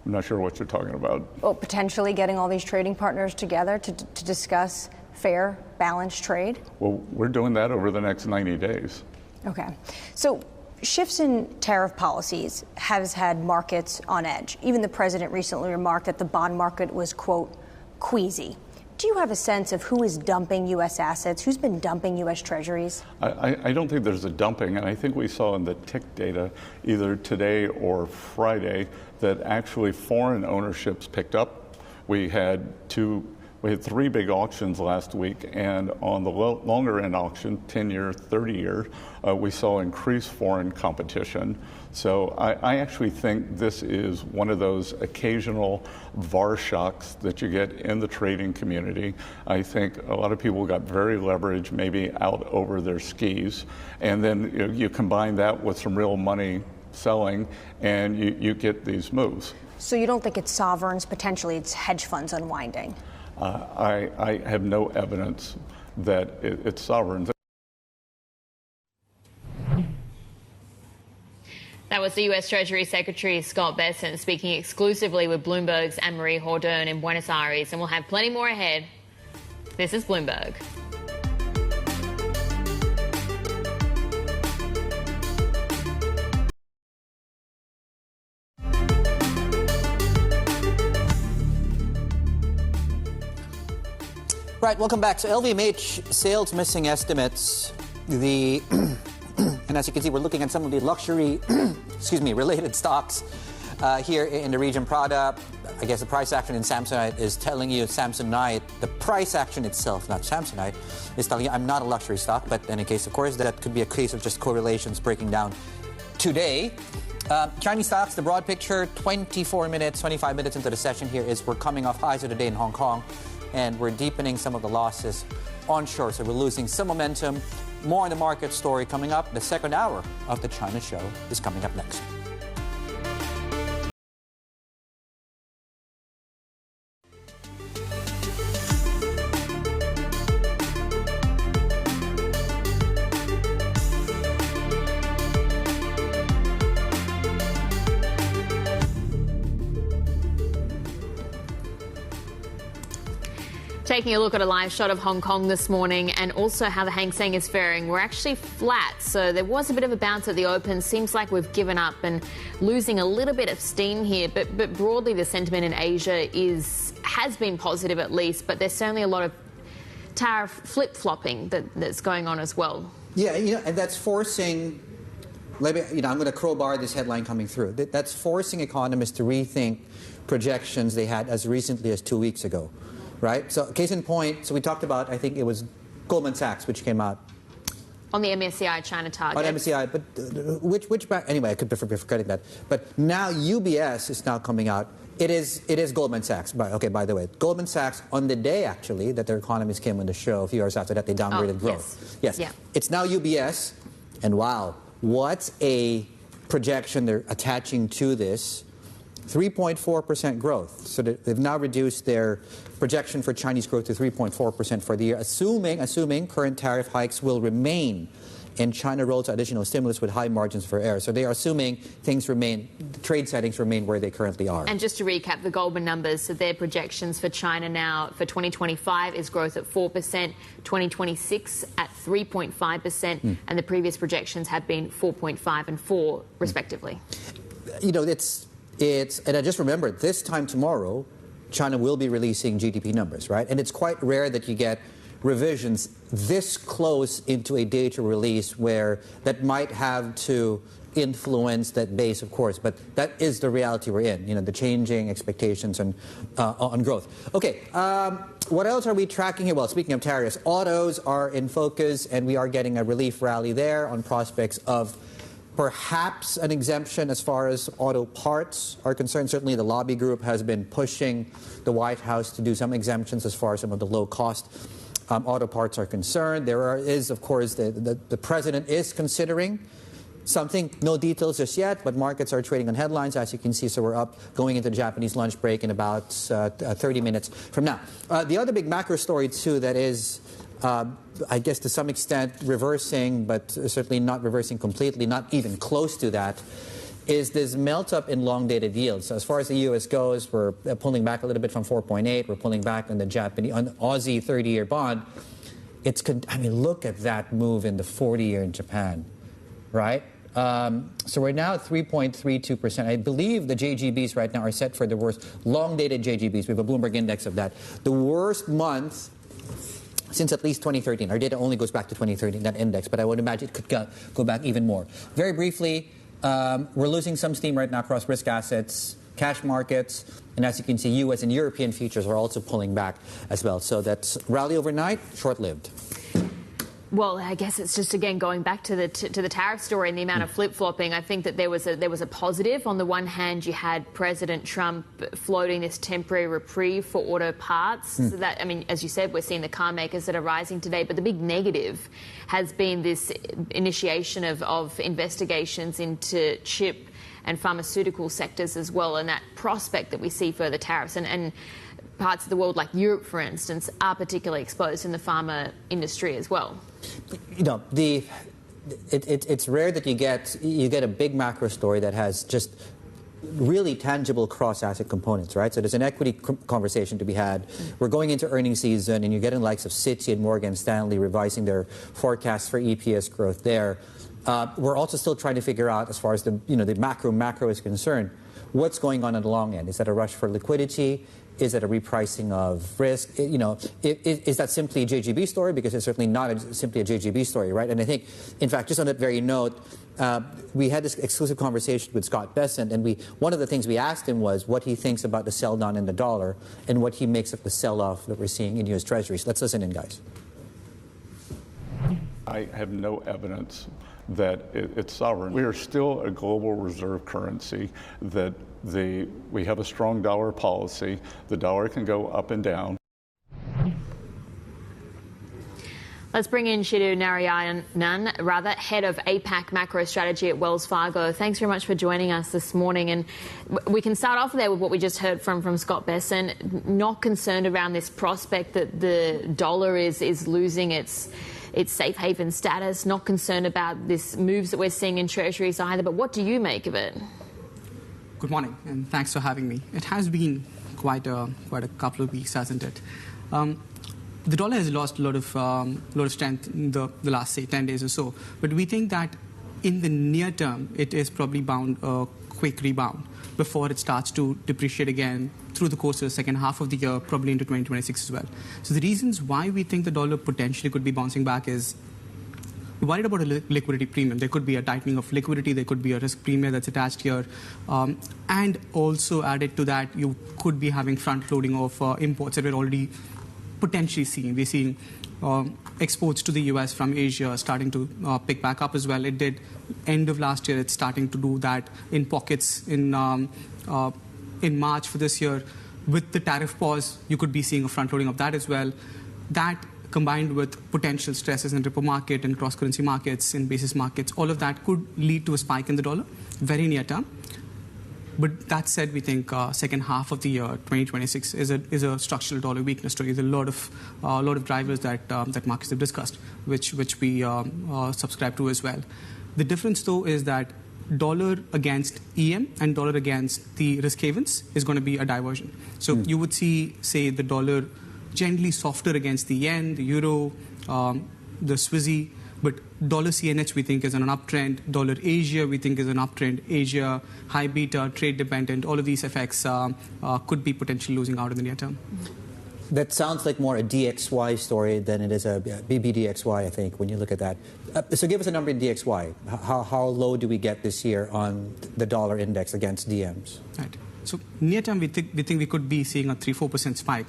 I'm not sure what you're talking about. Well, potentially getting all these trading partners together to discuss fair, balanced trade? Well, we're doing that over the next 90 days. Okay. So shifts in tariff policies has had markets on edge. Even the president recently remarked that the bond market was, quote, queasy. Do you have a sense of who is dumping U.S. assets? Who's been dumping U.S. Treasuries? I don't think there's a dumping, and I think we saw in the tick data either today or Friday that actually foreign ownerships picked up. We had 3 big auctions last week, and on the longer end auction, 10-year, 30-year, we saw increased foreign competition. So I actually think this is one of those occasional VAR shocks that you get in the trading community. I think a lot of people got very leveraged, maybe out over their skis, and then you combine that with some real money selling, and you get these moves. So you don't think it's sovereigns, potentially it's hedge funds unwinding? I have no evidence that it's sovereigns. That was the U.S. Treasury Secretary Scott Bessent speaking exclusively with Bloomberg's Anne-Marie Hordern in Buenos Aires, and we'll have plenty more ahead. This is Bloomberg. Right, welcome back. So LVMH sales missing estimates, and as you can see, we're looking at some of the luxury, related stocks here in the region. Prada, I guess the price action in Samsonite is telling you Samsonite, the price action itself, not Samsonite, is telling you I'm not a luxury stock, but in any case, of course, that could be a case of just correlations breaking down today. Chinese stocks, the broad picture, 25 minutes into the session here is we're coming off highs of the day in Hong Kong, and we're deepening some of the losses onshore, so we're losing some momentum. More on the market story coming up. The second hour of the China show is coming up next. Taking a look at a live shot of Hong Kong this morning and also how the Hang Seng is faring. We're actually flat, so there was a bit of a bounce at the open. Seems like we've given up and losing a little bit of steam here, but broadly the sentiment in Asia has been positive at least, but there's certainly a lot of tariff flip-flopping that's going on as well. Yeah, and that's forcing, I'm going to crowbar this headline coming through. That's forcing economists to rethink projections they had as recently as 2 weeks ago. Right? So case in point, so we talked about, I think it was Goldman Sachs, which came out. On the MSCI China target. On MSCI, but which bank? Anyway, I could be forgetting that. But now UBS is now coming out. It is Goldman Sachs. Okay, by the way, Goldman Sachs on the day, actually, that their economists came on the show, a few hours after that, they downgraded growth. Yes. Yeah. It's now UBS, and wow, what a projection they're attaching to this. 3.4% growth. So they've now reduced their projection for Chinese growth to 3.4% for the year, assuming current tariff hikes will remain and China rolls out additional stimulus with high margins for error. So they are assuming things remain, trade settings remain where they currently are. And just to recap the Goldman numbers, so their projections for China now for 2025 is growth at 4%, 2026 at 3.5%, and the previous projections have been 4.5 and 4 respectively. And I just remembered, this time tomorrow, China will be releasing GDP numbers, right? And it's quite rare that you get revisions this close into a data release where that might have to influence that base, of course. But that is the reality we're in, the changing expectations on growth. Okay, what else are we tracking here? Well, speaking of tariffs, autos are in focus, and we are getting a relief rally there on prospects of perhaps an exemption as far as auto parts are concerned. Certainly the lobby group has been pushing the White House to do some exemptions as far as some of the low-cost auto parts are concerned. Is, of course, the president is considering something, no details just yet, but markets are trading on headlines, as you can see. So we're up going into the Japanese lunch break in about 30 minutes from now. The other big macro story, too, that is I guess to some extent reversing, but certainly not reversing completely, not even close to that, is this melt-up in long-dated yields. So as far as the U.S. goes, we're pulling back a little bit from 4.8. We're pulling back on the Aussie 30-year bond. Look at that move in the 40-year in Japan, right? So we're now at 3.32%. I believe the JGBs right now are set for the worst, long-dated JGBs. We have a Bloomberg index of that. The worst month since at least 2013. Our data only goes back to 2013, that index, but I would imagine it could go back even more. Very briefly, we're losing some steam right now across risk assets, cash markets, and as you can see, U.S. and European futures are also pulling back as well. So that's rally overnight, short-lived. Well, I guess it's just, again, going back to the tariff story and the amount of flip-flopping. I think that there was a positive. On the one hand, you had President Trump floating this temporary reprieve for auto parts. So that, I mean, as you said, we're seeing the car makers that are rising today. But the big negative has been this initiation of investigations into chip and pharmaceutical sectors as well, and that prospect that we see further tariffs. And parts of the world, like Europe, for instance, are particularly exposed in the pharma industry as well. You know, it's rare that you get a big macro story that has just really tangible cross-asset components, right? So there's an equity conversation to be had. We're going into earnings season, and you're getting the likes of Citi and Morgan Stanley revising their forecasts for EPS growth there. We're also still trying to figure out, as far as the macro is concerned, what's going on at the long end. Is that a rush for liquidity? Is it a repricing of risk? Is that simply a JGB story? Because it's certainly not simply a JGB story, right? And I think, in fact, just on that very note, we had this exclusive conversation with Scott Bessent, and one of the things we asked him was what he thinks about the sell-down in the dollar and what he makes of the sell-off that we're seeing in U.S. Treasuries. Let's listen in, guys. I have no evidence that it's sovereign. We are still a global reserve currency, that we have a strong dollar policy. The dollar can go up and down. Let's bring in Chidu Narayanan, head of APAC macro strategy at Wells Fargo. Thanks very much for joining us this morning. And we can start off there with what we just heard from Scott Bessent. Not concerned around this prospect that the dollar is losing its safe haven status. Not concerned about this moves that we're seeing in treasuries either. But what do you make of it? Good morning, and thanks for having me. It has been quite a couple of weeks, hasn't it? The dollar has lost a lot of strength in the last, say, 10 days or so. But we think that in the near term, it is probably bound a quick rebound before it starts to depreciate again through the course of the second half of the year, probably into 2026 as well. So the reasons why we think the dollar potentially could be bouncing back is we're worried about a liquidity premium. There could be a tightening of liquidity. There could be a risk premium that's attached here. And also added to that, you could be having front-loading of imports that we're already potentially seeing. We're seeing exports to the U.S. from Asia starting to pick back up as well. It did end of last year. It's starting to do that in pockets in March for this year. With the tariff pause, you could be seeing a front-loading of that as well. That combined with potential stresses in repo market and cross-currency markets and basis markets, all of that could lead to a spike in the dollar, very near term. But that said, we think second half of the year, 2026, is a structural dollar weakness story. There's a lot of drivers that markets have discussed, which we subscribe to as well. The difference, though, is that dollar against EM and dollar against the risk havens is going to be a diversion. So you would see, say, the dollar generally softer against the yen, the euro, the Swissy, but dollar CNH we think is on an uptrend. Dollar Asia we think is an uptrend. Asia, high beta, trade dependent, all of these effects could be potentially losing out in the near term. That sounds like more a DXY story than it is a BBDXY, I think, when you look at that. So give us a number in DXY. How low do we get this year on the dollar index against DMs? Right. So near term, we think we could be seeing a 3-4% spike.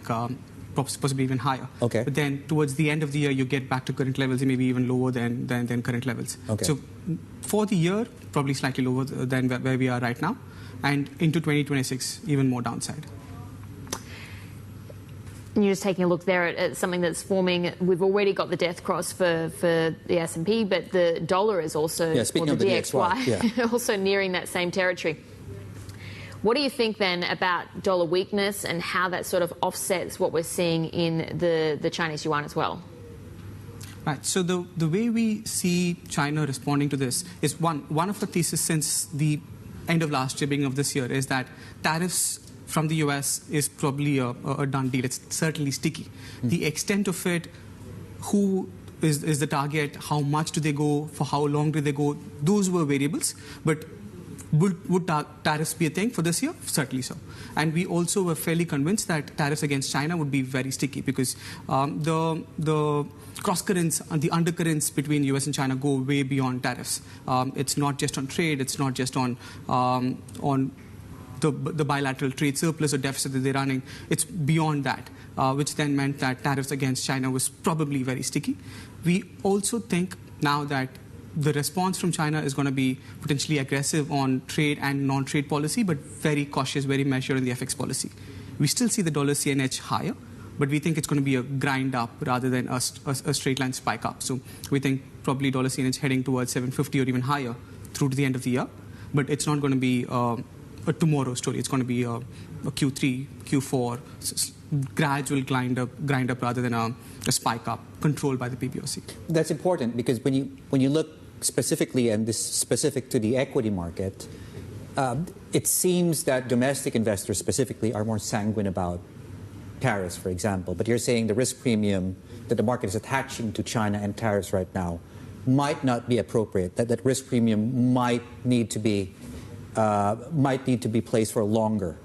Possibly even higher. Okay. But then towards the end of the year, you get back to current levels, maybe even lower than current levels. Okay. So for the year, probably slightly lower than where we are right now. And into 2026, even more downside. And you're just taking a look there at something that's forming. We've already got the death cross for the S&P, but the dollar is also, speaking of the DXY, also nearing that same territory. What do you think then about dollar weakness and how that sort of offsets what we're seeing in the Chinese yuan as well? Right. So the way we see China responding to this is one of the theses since the end of last year, beginning of this year, is that tariffs from the US is probably a done deal. It's certainly sticky. The extent of it, who is the target? How much do they go? For how long do they go? Those were variables. But would tariffs be a thing for this year? Certainly so. And we also were fairly convinced that tariffs against China would be very sticky because the cross currents and the undercurrents between US and China go way beyond tariffs. It's not just on trade. It's not just on the bilateral trade surplus or deficit that they're running. It's beyond that, which then meant that tariffs against China was probably very sticky. We also think now that the response from China is going to be potentially aggressive on trade and non-trade policy, but very cautious, very measured in the FX policy. We still see the dollar CNH higher, but we think it's going to be a grind up rather than a straight line spike up. So we think probably dollar CNH heading towards 750 or even higher through to the end of the year, but it's not going to be a tomorrow story. It's going to be a Q3, Q4, gradual grind up rather than a spike up controlled by the PBOC. That's important because when you look specifically, and this is specific to the equity market, it seems that domestic investors specifically are more sanguine about tariffs, for example. But you're saying the risk premium that the market is attaching to China and tariffs right now might not be appropriate, that risk premium might need to be placed for longer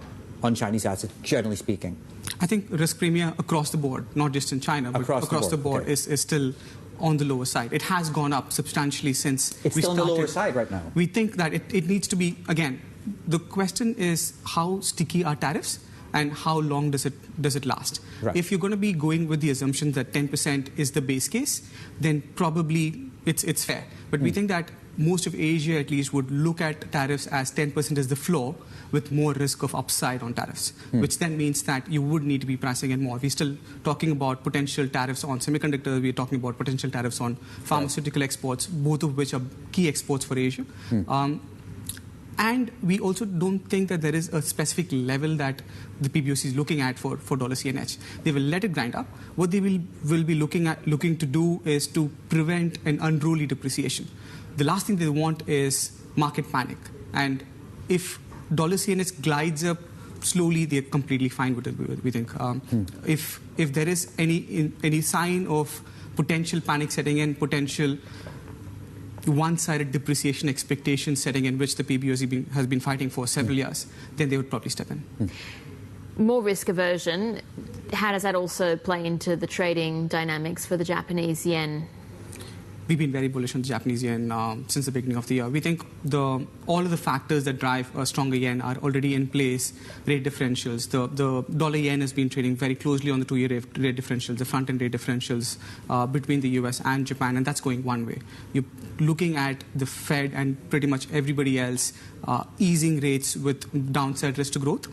on Chinese assets, generally speaking. I think risk premium across the board, not just in China, but across the board okay. is still on the lower side. It has gone up substantially since it's still on the lower side right now. We think that it needs to be, again, the question is how sticky are tariffs and how long does it last? Right. If you're going to be going with the assumption that 10% is the base case, then probably it's fair. But we think that most of Asia at least would look at tariffs as 10% as the floor with more risk of upside on tariffs, which then means that you would need to be pricing in more. We're still talking about potential tariffs on semiconductors. We're talking about potential tariffs on pharmaceutical exports, both of which are key exports for Asia. And we also don't think that there is a specific level that the PBOC is looking at for dollar CNH. They will let it grind up. What they will be looking to do is to prevent an unruly depreciation. The last thing they want is market panic. And if dollar CNH glides up slowly, they're completely fine with it, we think. If there is any sign of potential panic setting in, potential one-sided depreciation expectations setting in, which the PBOC has been fighting for several years, then they would probably step in. More risk aversion. How does that also play into the trading dynamics for the Japanese yen? We've been very bullish on the Japanese yen since the beginning of the year. We think all of the factors that drive a stronger yen are already in place. Rate differentials. The dollar yen has been trading very closely on the two-year rate differentials, the front-end rate differentials between the US and Japan, and that's going one way. You're looking at the Fed and pretty much everybody else easing rates with downside risk to growth.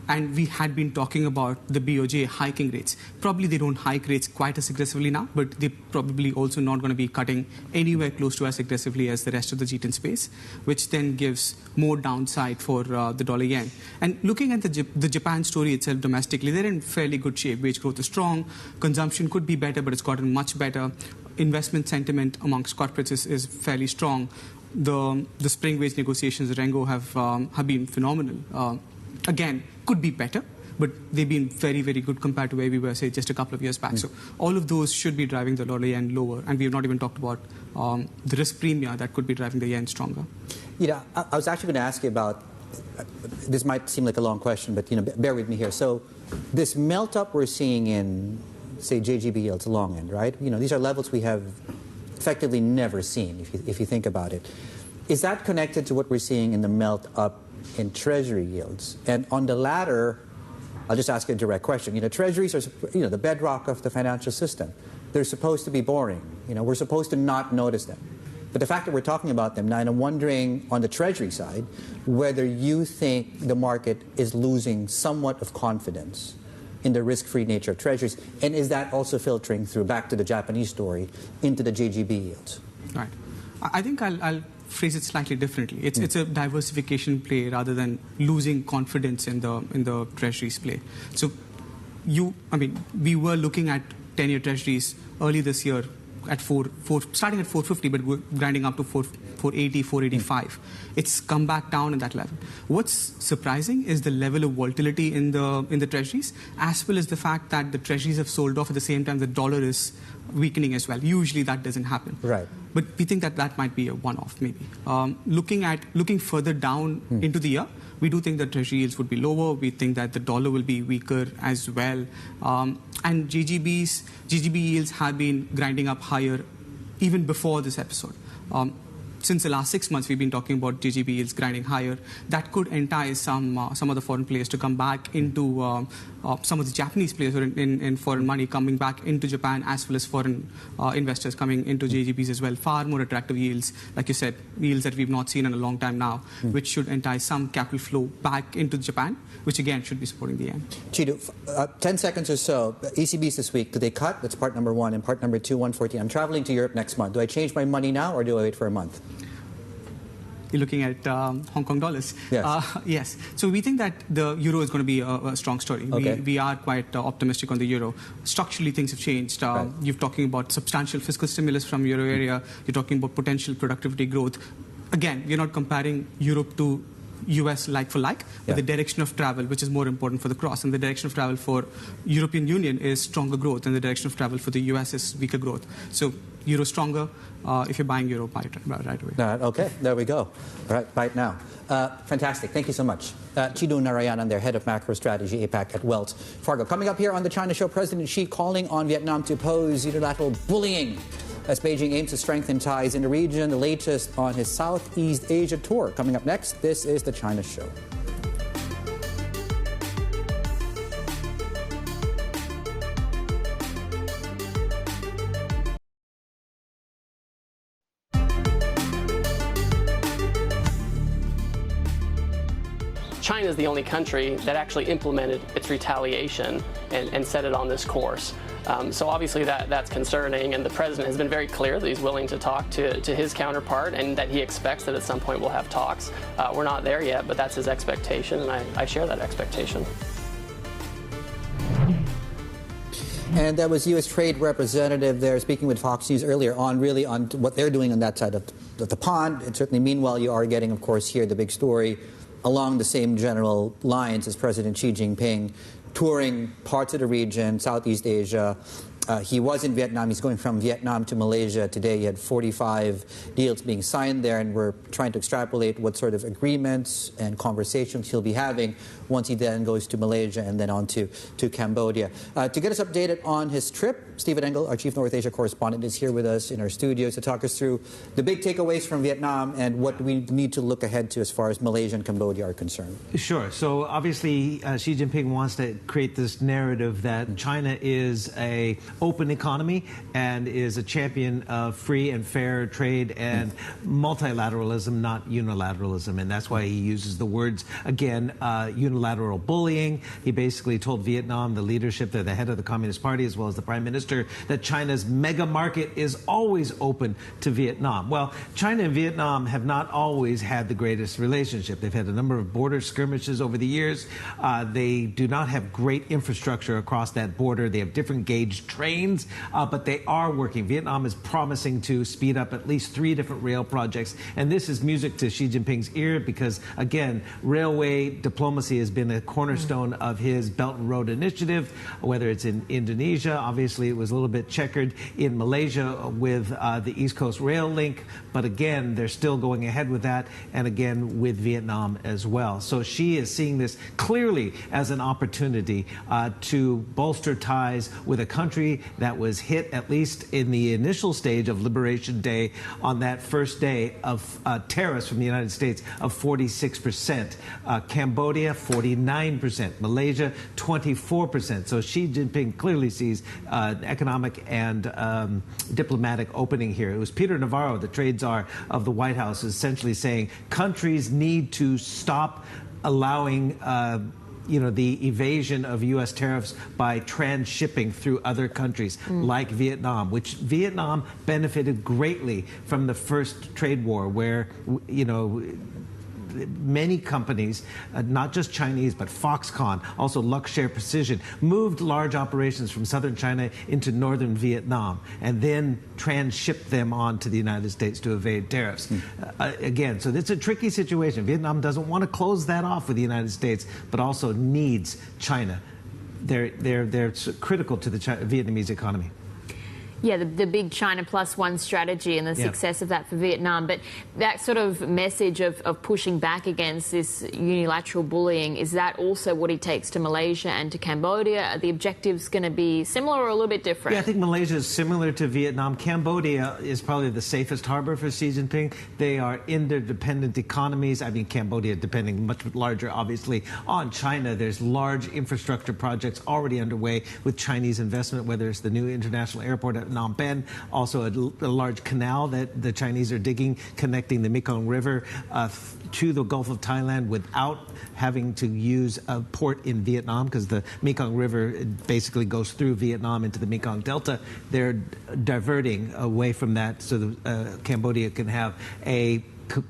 And we had been talking about the BOJ hiking rates. Probably they don't hike rates quite as aggressively now, but they're probably also not going to be cutting anywhere close to as aggressively as the rest of the G10 space, which then gives more downside for the dollar yen. And looking at the Japan story itself domestically, they're in fairly good shape. Wage growth is strong. Consumption could be better, but it's gotten much better. Investment sentiment amongst corporates is fairly strong. The spring wage negotiations, the Rengo, have been phenomenal. Again, could be better, but they've been very, very good compared to where we were, say, just a couple of years back. So all of those should be driving the dollar yen lower. And we have not even talked about the risk premium that could be driving the yen stronger. I was actually going to ask you about, this might seem like a long question, but bear with me here. So this melt-up we're seeing in, say, JGB yields, long end, right? These are levels we have effectively never seen, if you think about it. Is that connected to what we're seeing in the melt-up in Treasury yields? And on the latter, I'll just ask you a direct question. Treasuries are, the bedrock of the financial system. They're supposed to be boring. We're supposed to not notice them. But the fact that we're talking about them now, and I'm wondering on the Treasury side, whether you think the market is losing somewhat of confidence in the risk-free nature of Treasuries, and is that also filtering through, back to the Japanese story, into the JGB yields? Right. I think I'll phrase it slightly differently. It's a diversification play rather than losing confidence in the treasuries play. So we were looking at 10-year treasuries early this year at starting at 450, but we're grinding up to 480, 485. It's come back down at that level. What's surprising is the level of volatility in the treasuries, as well as the fact that the treasuries have sold off at the same time the dollar is weakening as well. Usually that doesn't happen. Right. But we think that that might be a one-off maybe. Looking further down into the year, we do think that treasury yields would be lower. We think that the dollar will be weaker as well. And GGB yields have been grinding up higher even before this episode. Since the last 6 months, we've been talking about GGB yields grinding higher. That could entice some of the foreign players to come back into some of the Japanese players in foreign money coming back into Japan, as well as foreign investors coming into GGBs as well. Far more attractive yields, like you said, yields that we've not seen in a long time now, which should entice some capital flow back into Japan, which again should be supporting the yen. Chidu, 10 seconds or so. ECBs this week, do they cut? That's part number one. And part number two, 114. I'm traveling to Europe next month. Do I change my money now or do I wait for a month? You're looking at Hong Kong dollars. Yes. Yes. So we think that the euro is going to be a strong story. Okay. We are quite optimistic on the euro. Structurally, things have changed. Right. You're talking about substantial fiscal stimulus from euro area. You're talking about potential productivity growth. Again, we're not comparing Europe to US like for like, but the direction of travel, which is more important for the cross, and the direction of travel for European Union is stronger growth, and the direction of travel for the US is weaker growth. So euro stronger. If you're buying euro, buy it right away. Okay, there we go. All right, buy it now. Fantastic. Thank you so much. Chidu Narayanan, their head of macro strategy, APAC at Wells Fargo. Coming up here on the China Show, President Xi calling on Vietnam to oppose unilateral bullying as Beijing aims to strengthen ties in the region. The latest on his Southeast Asia tour. Coming up next, this is the China Show. China is the only country that actually implemented its retaliation and set it on this course. So obviously that's concerning, and the president has been very clear that he's willing to talk to his counterpart and that he expects that at some point we'll have talks. We're not there yet, but that's his expectation, and I share that expectation. And that was U.S. Trade Representative there speaking with Fox News earlier on what they're doing on that side of the pond. And certainly, meanwhile, you are getting, of course, here the big story along the same general lines as President Xi Jinping touring parts of the region, Southeast Asia. He was in Vietnam. He's going from Vietnam to Malaysia. Today he had 45 deals being signed there, and we're trying to extrapolate what sort of agreements and conversations he'll be having once he then goes to Malaysia and then on to Cambodia. To get us updated on his trip, Stephen Engel, our Chief North Asia correspondent, is here with us in our studios to talk us through the big takeaways from Vietnam and what we need to look ahead to as far as Malaysia and Cambodia are concerned. Sure. So obviously Xi Jinping wants to create this narrative that China is a open economy and is a champion of free and fair trade and multilateralism, not unilateralism. And that's why he uses the words, again, unilateral bullying. He basically told Vietnam, the leadership, the head of the Communist Party, as well as the Prime Minister, that China's mega market is always open to Vietnam. Well, China and Vietnam have not always had the greatest relationship. They've had a number of border skirmishes over the years. They do not have great infrastructure across that border. They have different gauge trains, but they are working. Vietnam is promising to speed up at least 3 different rail projects, and this is music to Xi Jinping's ear because, again, railway diplomacy has been a cornerstone of his Belt and Road Initiative, whether it's in Indonesia. Obviously, it was a little bit checkered in Malaysia with the East Coast Rail Link, but again, they're still going ahead with that, and again, with Vietnam as well. So Xi is seeing this clearly as an opportunity to bolster ties with a country that was hit, at least in the initial stage of Liberation Day, on that first day of tariffs from the United States of 46%. Cambodia, 49%. Malaysia, 24%. So Xi Jinping clearly sees economic and diplomatic opening here. It was Peter Navarro, the trade czar of the White House, essentially saying countries need to stop allowing the evasion of U.S. tariffs by transshipping through other countries like Vietnam, which Vietnam benefited greatly from the first trade war where, many companies, not just Chinese, but Foxconn, also Luxshare Precision, moved large operations from southern China into northern Vietnam and then transshipped them on to the United States to evade tariffs. Again, so it's a tricky situation. Vietnam doesn't want to close that off with the United States, but also needs China. They're critical to the Vietnamese economy. Yeah, the big China plus one strategy and the success of that for Vietnam. But that sort of message of pushing back against this unilateral bullying, is that also what he takes to Malaysia and to Cambodia? Are the objectives going to be similar or a little bit different? Yeah, I think Malaysia is similar to Vietnam. Cambodia is probably the safest harbor for Xi Jinping. They are interdependent economies. I mean, Cambodia depending much larger, obviously, on China. There's large infrastructure projects already underway with Chinese investment, whether it's the new international airport at Phnom Penh, also a large canal that the Chinese are digging, connecting the Mekong River to the Gulf of Thailand without having to use a port in Vietnam, because the Mekong River basically goes through Vietnam into the Mekong Delta. They're diverting away from that so that Cambodia can have a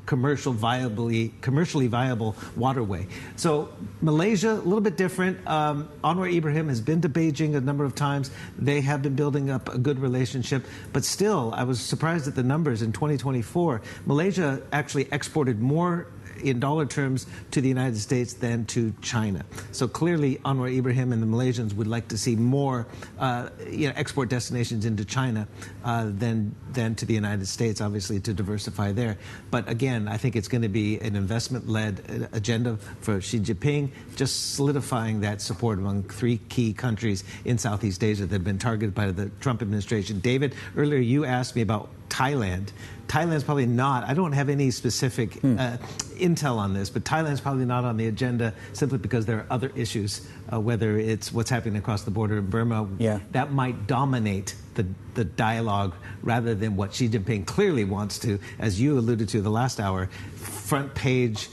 commercially viable waterway. So Malaysia, a little bit different. Anwar Ibrahim has been to Beijing a number of times. They have been building up a good relationship, but still, I was surprised at the numbers. In 2024, Malaysia actually exported more in dollar terms to the United States than to China. So clearly, Anwar Ibrahim and the Malaysians would like to see more export destinations into China than to the United States, obviously, to diversify there. But again, I think it's going to be an investment-led agenda for Xi Jinping, just solidifying that support among three key countries in Southeast Asia that have been targeted by the Trump administration. David, earlier you asked me about Thailand. Thailand's probably not, I don't have any specific intel on this, but Thailand's probably not on the agenda simply because there are other issues, whether it's what's happening across the border in Burma. That might dominate the dialogue rather than what Xi Jinping clearly wants to, as you alluded to the last hour, front page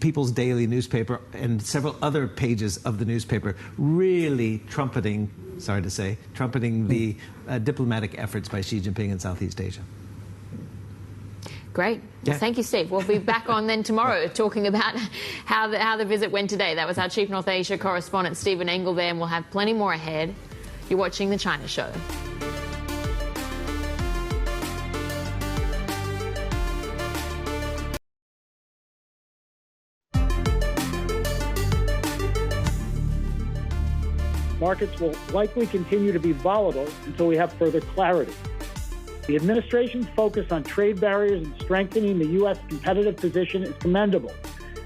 People's Daily newspaper and several other pages of the newspaper really trumpeting, sorry to say, trumpeting the diplomatic efforts by Xi Jinping in Southeast Asia. Great. Well, thank you, Steve. We'll be back on then tomorrow talking about how the visit went today. That was our Chief North Asia correspondent, Stephen Engel there, and we'll have plenty more ahead. You're watching The China Show. Markets will likely continue to be volatile until we have further clarity. The administration's focus on trade barriers and strengthening the U.S. competitive position is commendable.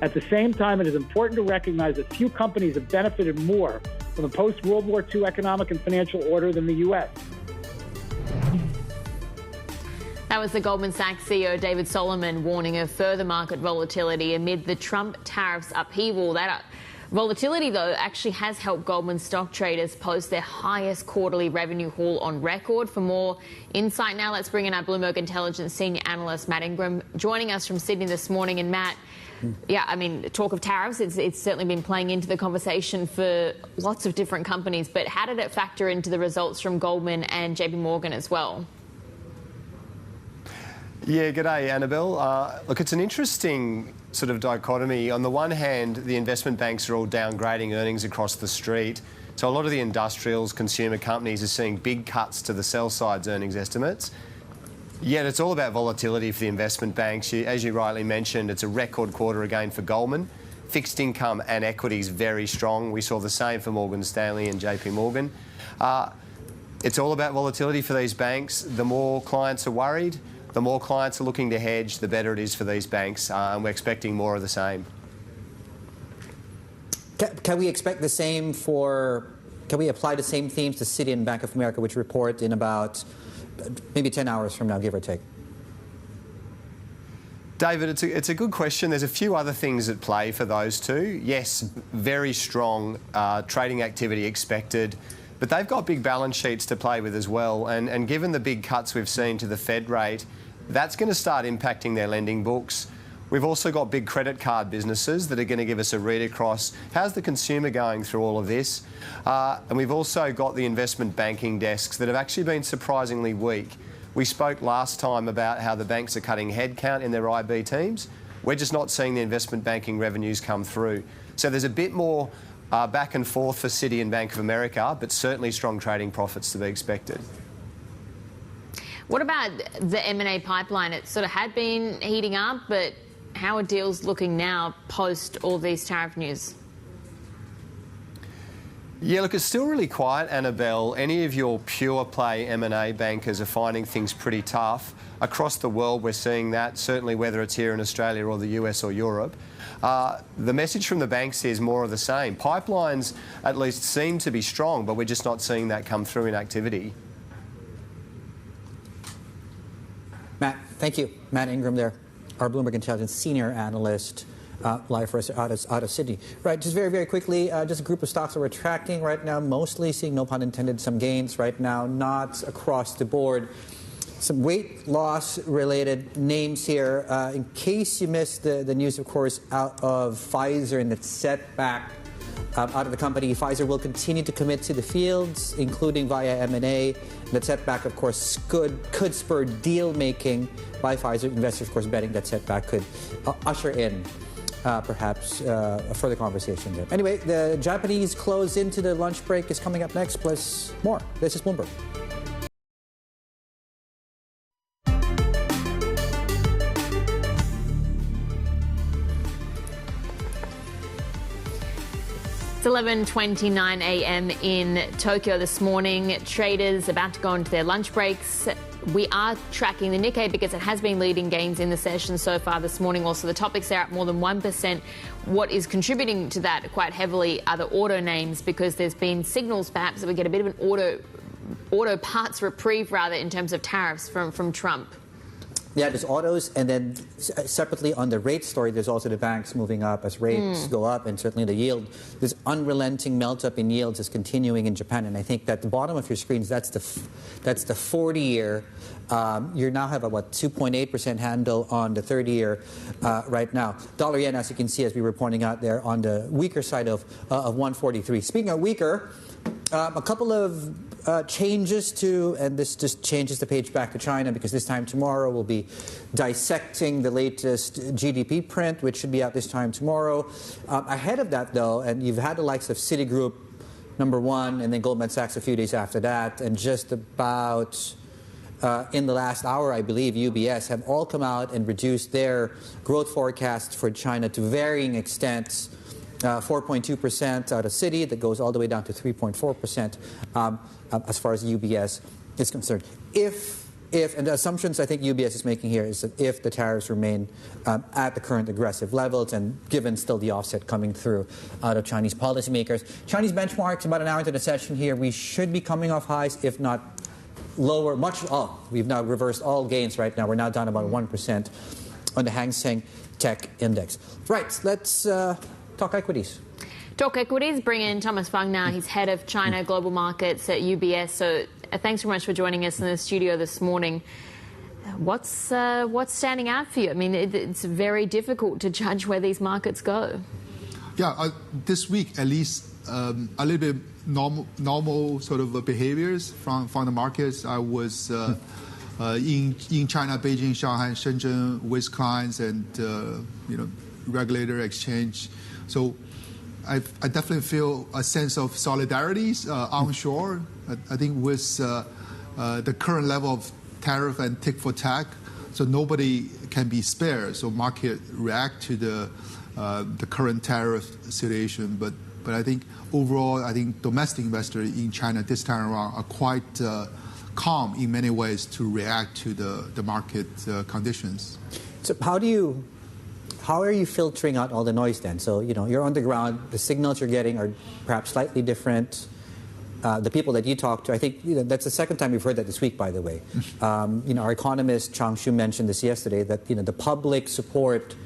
At the same time, it is important to recognize that few companies have benefited more from the post-World War II economic and financial order than the U.S. That was the Goldman Sachs CEO David Solomon warning of further market volatility amid the Trump tariffs upheaval. That volatility, though, actually has helped Goldman stock traders post their highest quarterly revenue haul on record. For more insight now, let's bring in our Bloomberg Intelligence senior analyst, Matt Ingram, joining us from Sydney this morning. And Matt, yeah, I mean, talk of tariffs, it's certainly been playing into the conversation for lots of different companies. But how did it factor into the results from Goldman and JP Morgan as well? Yeah, g'day, Annabelle. Look, it's an interesting sort of dichotomy. On the one hand, the investment banks are all downgrading earnings across the street. So a lot of the industrials, consumer companies are seeing big cuts to the sell side's earnings estimates. Yet it's all about volatility for the investment banks. As you rightly mentioned, it's a record quarter again for Goldman. Fixed income and equities very strong. We saw the same for Morgan Stanley and JP Morgan. It's all about volatility for these banks. The more clients are worried, the more clients are looking to hedge, the better it is for these banks, and we're expecting more of the same. Can we expect the same can we apply the same themes to Citi and Bank of America, which report in about maybe 10 hours from now, give or take? David, it's a good question. There's a few other things at play for those two. Yes, very strong trading activity expected. But they've got big balance sheets to play with as well. And given the big cuts we've seen to the Fed rate, that's going to start impacting their lending books. We've also got big credit card businesses that are going to give us a read across. How's the consumer going through all of this? And we've also got the investment banking desks that have actually been surprisingly weak. We spoke last time about how the banks are cutting headcount in their IB teams. We're just not seeing the investment banking revenues come through. So there's a bit more back and forth for Citi and Bank of America, but certainly strong trading profits to be expected. What about the M&A pipeline? It sort of had been heating up, but how are deals looking now post all these tariff news? Yeah, look, it's still really quiet, Annabelle. Any of your pure play M&A bankers are finding things pretty tough. Across the world, we're seeing that, certainly whether it's here in Australia or the US or Europe. The message from the banks is more of the same. Pipelines at least seem to be strong, but we're just not seeing that come through in activity. Matt, thank you. Matt Ingram there, our Bloomberg Intelligence senior analyst, live for us out of Sydney. Right, just very, very quickly, just a group of stocks that we're tracking right now, mostly seeing, no pun intended, some gains right now, not across the board. Some weight loss related names here. In case you missed the news, of course, out of Pfizer and its setback out of the company. Pfizer will continue to commit to the fields, including via M&A. That setback, of course, could spur deal making by Pfizer. Investors, of course, betting that setback could usher in perhaps a further conversation there. Anyway, the Japanese close into the lunch break is coming up next, plus more. This is Bloomberg. It's 11:29 a.m. in Tokyo this morning. Traders about to go into their lunch breaks. We are tracking the Nikkei because it has been leading gains in the session so far this morning. Also, the topics are up more than 1%. What is contributing to that quite heavily are the auto names, because there's been signals perhaps that we get a bit of an auto parts reprieve, rather, in terms of tariffs from Trump. Yeah, there's autos, and then separately on the rate story, there's also the banks moving up as rates go up, and certainly the yield. This unrelenting melt-up in yields is continuing in Japan, and I think that the bottom of your screens, that's the 40-year. You now have a, 2.8% handle on the 30-year right now. Dollar yen, as you can see, as we were pointing out there, on the weaker side of 143. Speaking of weaker, a couple of changes to, and this just changes the page back to China, because this time tomorrow we'll be dissecting the latest GDP print, which should be out this time tomorrow. Ahead of that, though, and you've had the likes of Citigroup, number one, and then Goldman Sachs a few days after that, and just about in the last hour, I believe, UBS have all come out and reduced their growth forecasts for China to varying extents. 4.2% out of Citi, that goes all the way down to 3.4% as far as UBS is concerned. If, and the assumptions I think UBS is making here is that if the tariffs remain at the current aggressive levels, and given still the offset coming through out of Chinese policymakers. Chinese benchmarks, about an hour into the session here, we should be coming off highs, if not lower, we've now reversed all gains right now. We're now down about 1% on the Hang Seng Tech Index. Right, let's talk equities. Talk equities, bring in Thomas Fang now. He's head of China Global Markets at UBS. So thanks very much for joining us in the studio this morning. What's standing out for you? I mean, it's very difficult to judge where these markets go. Yeah, this week at least a little bit normal sort of behaviors from the markets. I was in China, Beijing, Shanghai, Shenzhen with clients and regulator exchange. So I definitely feel a sense of solidarity onshore. I think with the current level of tariff and tick for tack, so nobody can be spared. So market react to the current tariff situation. But I think overall, I think domestic investors in China this time around are quite calm in many ways to react to the market conditions. So how are you filtering out all the noise then? So, you're on the ground, the signals you're getting are perhaps slightly different. The people that you talk to, I think that's the second time we've heard that this week, by the way. Our economist, Chang Shu, mentioned this yesterday, that, the public support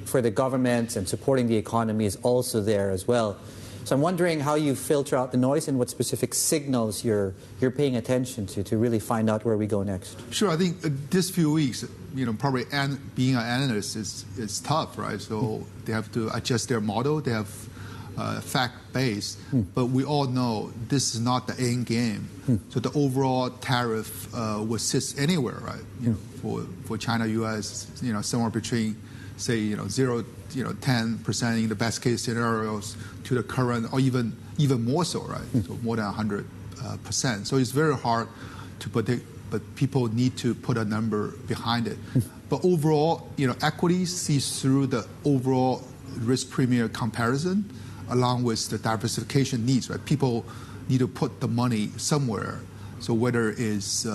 for the government and supporting the economy is also there as well. So I'm wondering how you filter out the noise and what specific signals you're paying attention to really find out where we go next. Sure, I think this few weeks, probably being an analyst is tough, right? So they have to adjust their model. They have fact-based, but we all know this is not the end game. So the overall tariff will sit anywhere, right? For China, U.S., somewhere between, say, 0, 10% in the best case scenarios to the current, or even more so, right? So more than 100%. So it's very hard to predict, but people need to put a number behind it. But overall, equities sees through the overall risk premium comparison. along with the diversification needs, right? People need to put the money somewhere. So whether it's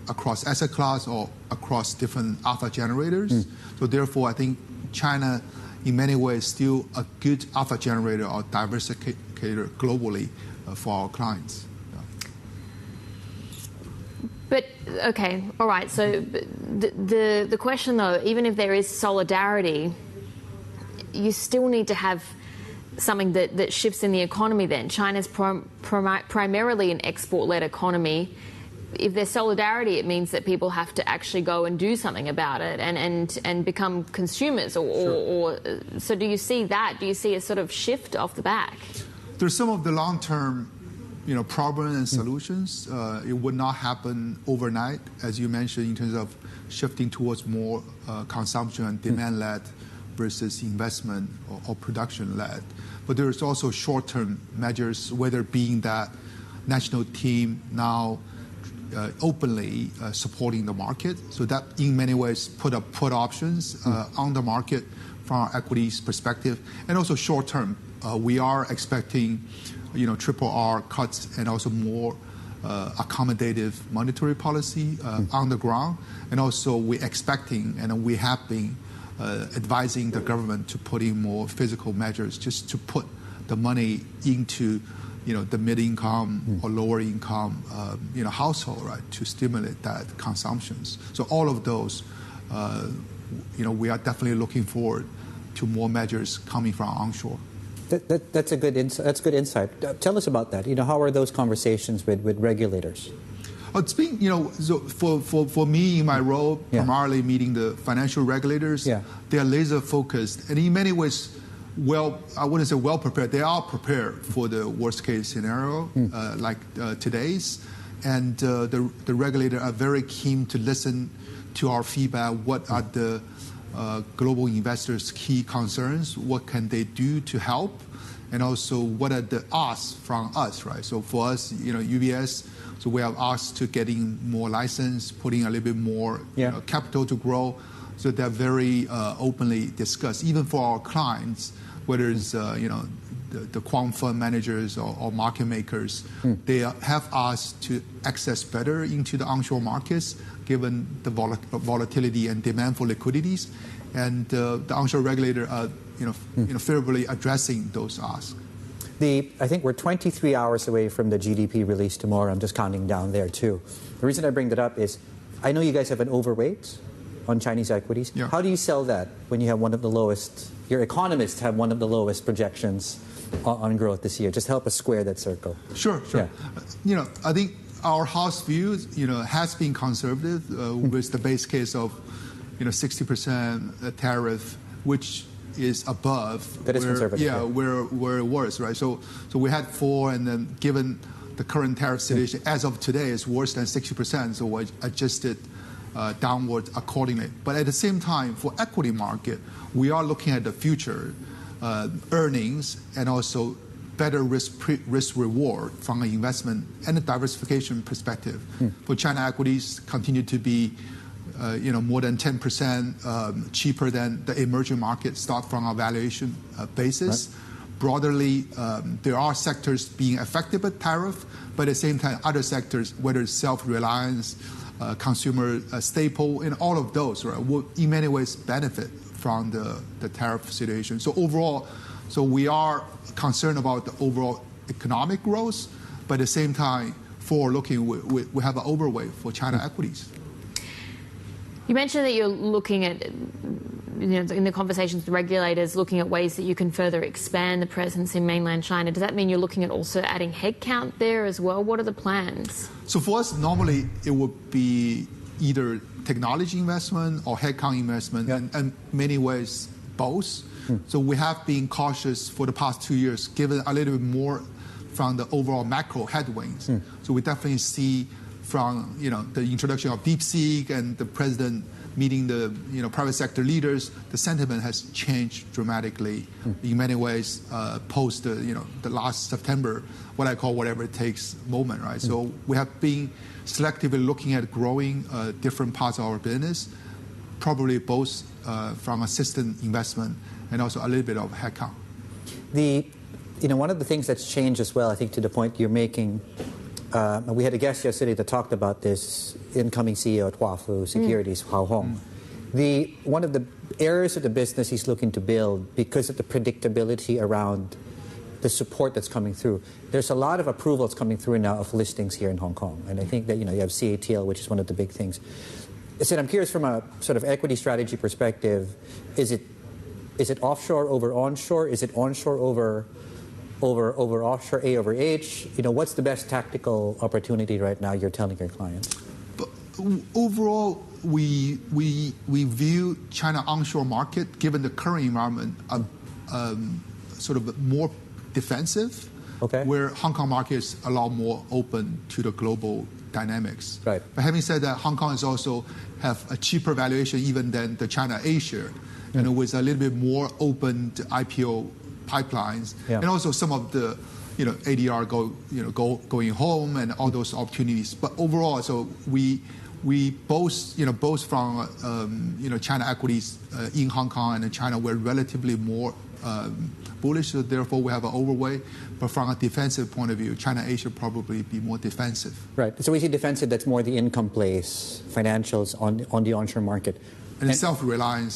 across asset class or across different alpha generators. So therefore, I think China, in many ways, still a good alpha generator or diversificator globally for our clients. But, okay, all right. So the question, though, even if there is solidarity, you still need to have something that shifts in the economy then. China's primarily an export-led economy. If there's solidarity, it means that people have to actually go and do something about it and become consumers. So do you see that? Do you see a sort of shift off the back? There's some of the long-term problems and solutions. It would not happen overnight, as you mentioned, in terms of shifting towards more consumption and demand-led versus investment or production-led. But there's also short-term measures, whether being that national team now openly supporting the market. So that in many ways put up put options on the market from our equities perspective. And also short-term, we are expecting triple R cuts and also more accommodative monetary policy on the ground. And also we're expecting, and we have been advising the government to put in more physical measures just to put the money into the mid-income or lower income household, right, to stimulate that consumptions. So all of those, we are definitely looking forward to more measures coming from onshore. That's a good that's good insight. Tell us about that. How are those conversations with regulators? It's been, so for me in my role, primarily meeting the financial regulators, they are laser focused and in many ways, I wouldn't say well prepared. They are prepared for the worst case scenario like today's, and the regulator are very keen to listen to our feedback. What are the global investors' key concerns? What can they do to help? And also, what are the asks from us, right? So for us, UBS, so we have asked to getting more license, putting a little bit more capital to grow. So they're very openly discussed, even for our clients, whether it's the quant fund managers or market makers. They have asked to access better into the onshore markets, given the volatility and demand for liquidities, and the onshore regulator are favorably addressing those asks. I think we're 23 hours away from the GDP release tomorrow. I'm just counting down there too. The reason I bring that up is I know you guys have an overweight on Chinese equities. How do you sell that when you have one of the lowest? Your economists have one of the lowest projections on growth this year. Just help us square that circle. Sure. Yeah. I think our house view, has been conservative with the base case of, 60% tariff, which is above. That is conservative. Yeah, where it was, right? So we had 4, and then given the current tariff situation as of today is worse than 60%, so we adjusted downward accordingly. But at the same time, for equity market, we are looking at the future earnings and also better risk reward from an investment and a diversification perspective. For China equities, continue to be more than 10% cheaper than the emerging market stock from our valuation basis. Right. Broadly, there are sectors being affected by tariff, but at the same time, other sectors, whether it's self-reliance, consumer staple, and all of those, right, will in many ways benefit from the tariff situation. So overall, we are concerned about the overall economic growth, but at the same time, forward-looking, we have an overweight for China equities. You mentioned that you're looking at, in the conversations with regulators, looking at ways that you can further expand the presence in mainland China. Does that mean you're looking at also adding headcount there as well? What are the plans? So for us, normally it would be either technology investment or headcount investment, and many ways both. So we have been cautious for the past 2 years, given a little bit more from the overall macro headwinds. So we definitely see from the introduction of DeepSeek and the president meeting the private sector leaders, the sentiment has changed dramatically in many ways post the last September, what I call whatever it takes moment, right? So we have been selectively looking at growing different parts of our business, probably both from assistant investment and also a little bit of headcount. one of the things that's changed as well, I think, to the point you're making, we had a guest yesterday that talked about this, incoming CEO at Huatai Securities, Hao Hong. One of the areas of the business he's looking to build, because of the predictability around the support that's coming through. There's a lot of approvals coming through now of listings here in Hong Kong. And I think that, you have CATL, which is one of the big things. So I'm curious, from a sort of equity strategy perspective, is it offshore over onshore? Is it onshore over offshore, A over H? What's the best tactical opportunity right now you're telling your clients? But overall, we view China onshore market, given the current environment, sort of more defensive, where Hong Kong market is a lot more open to the global dynamics. Right. But having said that, Hong Kong is also have a cheaper valuation even than the China A-share, and with a little bit more open to IPO pipelines, and also some of the ADR going home and all those opportunities. But overall, so we both from China equities in Hong Kong and in China, we're relatively more bullish, so therefore we have an overweight. But from a defensive point of view, China A should probably be more defensive. Right. So we see defensive, that's more the income plays, financials on the onshore market. And self-reliance.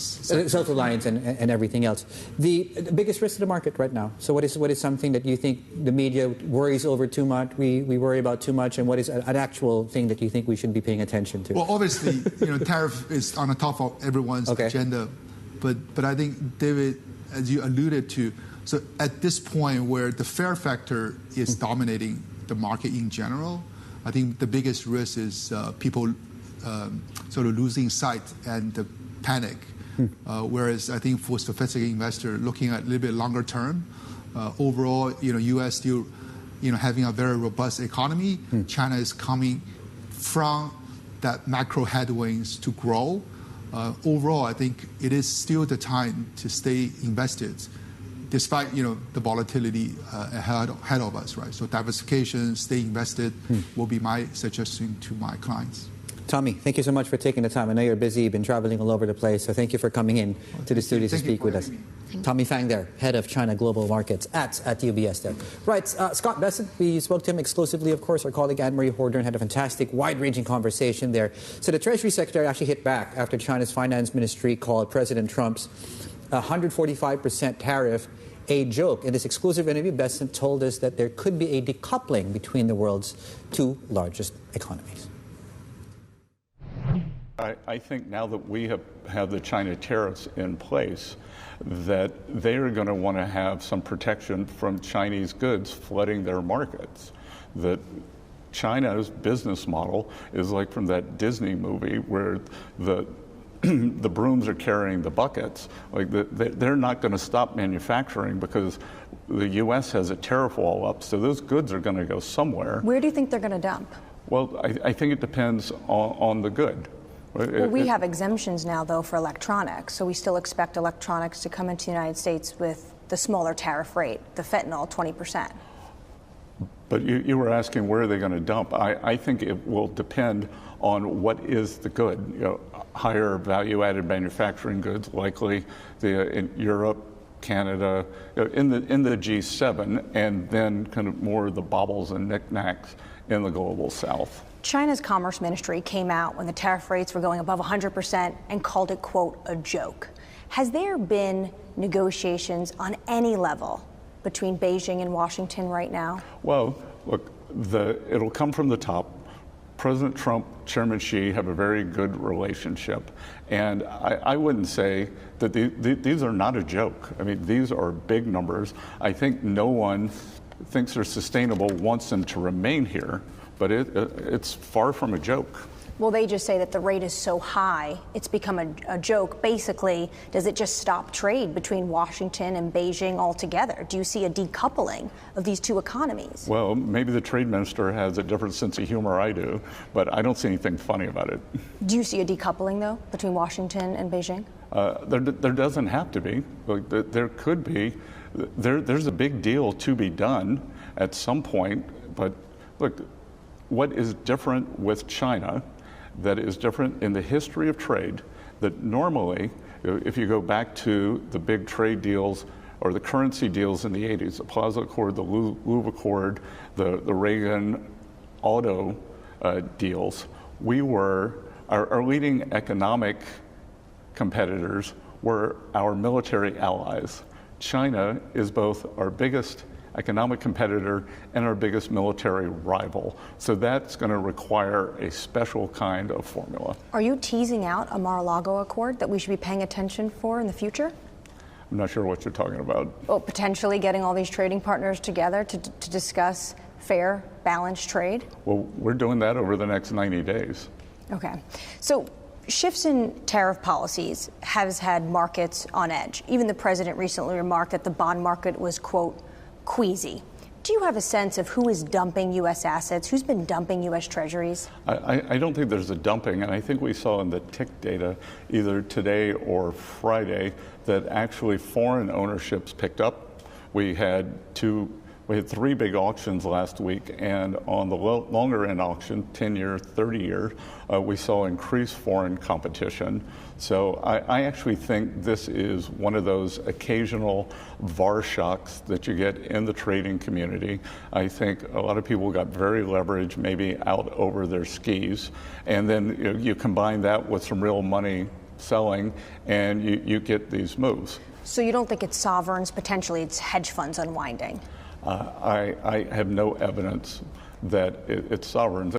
Self-reliance and everything else. The biggest risk to the market right now. So what is something that you think the media worries over too much, we worry about too much, and what is an actual thing that you think we should be paying attention to? Well, obviously, tariff is on the top of everyone's agenda. But I think, David, as you alluded to, so at this point where the fear factor is dominating the market in general, I think the biggest risk is people sort of losing sight and the panic. Whereas I think for sophisticated investor looking at a little bit longer term, overall, U.S. still, having a very robust economy. China is coming from that macro headwinds to grow. Overall, I think it is still the time to stay invested, despite the volatility ahead of us, right? So diversification, stay invested, will be my suggestion to my clients. Tommy, thank you so much for taking the time. I know you're busy, you've been traveling all over the place, so thank you for coming in to the studio to speak with us. Tommy Fang there, head of China Global Markets at UBS there. Right, Scott Bessent, we spoke to him exclusively, of course. Our colleague Anne-Marie Hordern had a fantastic, wide-ranging conversation there. So the Treasury Secretary actually hit back after China's Finance Ministry called President Trump's 145% tariff a joke. In this exclusive interview, Bessent told us that there could be a decoupling between the world's two largest economies. I think now that we have the China tariffs in place, that they are going to want to have some protection from Chinese goods flooding their markets. That China's business model is like from that Disney movie where the brooms are carrying the buckets. Like they're not going to stop manufacturing because the U.S. has a tariff wall up, so those goods are going to go somewhere. Where do you think they're going to dump? Well, I think it depends on the good. Well, we have exemptions now, though, for electronics, so we still expect electronics to come into the United States with the smaller tariff rate, the fentanyl, 20%. But you were asking where are they going to dump. I think it will depend on what is the good. Higher value-added manufacturing goods, likely in Europe, Canada, in the G7, and then kind of more of the baubles and knickknacks in the global South. China's Commerce Ministry came out when the tariff rates were going above 100% and called it, quote, a joke. Has there been negotiations on any level between Beijing and Washington right now? Well, look, it'll come from the top. President Trump, Chairman Xi have a very good relationship. And I wouldn't say that these are not a joke. I mean, these are big numbers. I think no one thinks they're sustainable, wants them to remain here. But it's far from a joke. Well, they just say that the rate is so high, it's become a joke. Basically, does it just stop trade between Washington and Beijing altogether? Do you see a decoupling of these two economies? Well, maybe the trade minister has a different sense of humor I do, but I don't see anything funny about it. Do you see a decoupling, though, between Washington and Beijing? There doesn't have to be. There could be. There's a big deal to be done at some point, but look, what is different with China that is different in the history of trade, that normally, if you go back to the big trade deals or the currency deals in the 80s, the Plaza Accord, the Louvre Accord, the Reagan auto deals, our leading economic competitors were our military allies. China is both our biggest economic competitor and our biggest military rival. So that's going to require a special kind of formula. Are you teasing out a Mar-a-Lago Accord that we should be paying attention for in the future? I'm not sure what you're talking about. Well, potentially getting all these trading partners together to discuss fair, balanced trade? Well, we're doing that over the next 90 days. Okay. So shifts in tariff policies has had markets on edge. Even the president recently remarked that the bond market was, quote, queasy. Do you have a sense of who is dumping U.S. assets? Who's been dumping U.S. treasuries? I don't think there's a dumping, and I think we saw in the tick data either today or Friday that actually foreign ownerships picked up. We had 3 big auctions last week, and on the longer end auction, 10-year, 30-year, we saw increased foreign competition. So I actually think this is one of those occasional VAR shocks that you get in the trading community. I think a lot of people got very leveraged, maybe out over their skis, and then you combine that with some real money selling, and you get these moves. So you don't think it's sovereigns, potentially it's hedge funds unwinding? I have no evidence that it's sovereigns.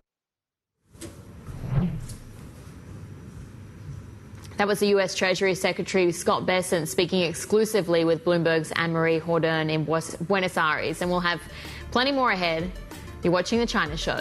That was the U.S. Treasury Secretary Scott Bessent speaking exclusively with Bloomberg's Anne-Marie Jourdain in Buenos Aires. And we'll have plenty more ahead. You're watching The China Show.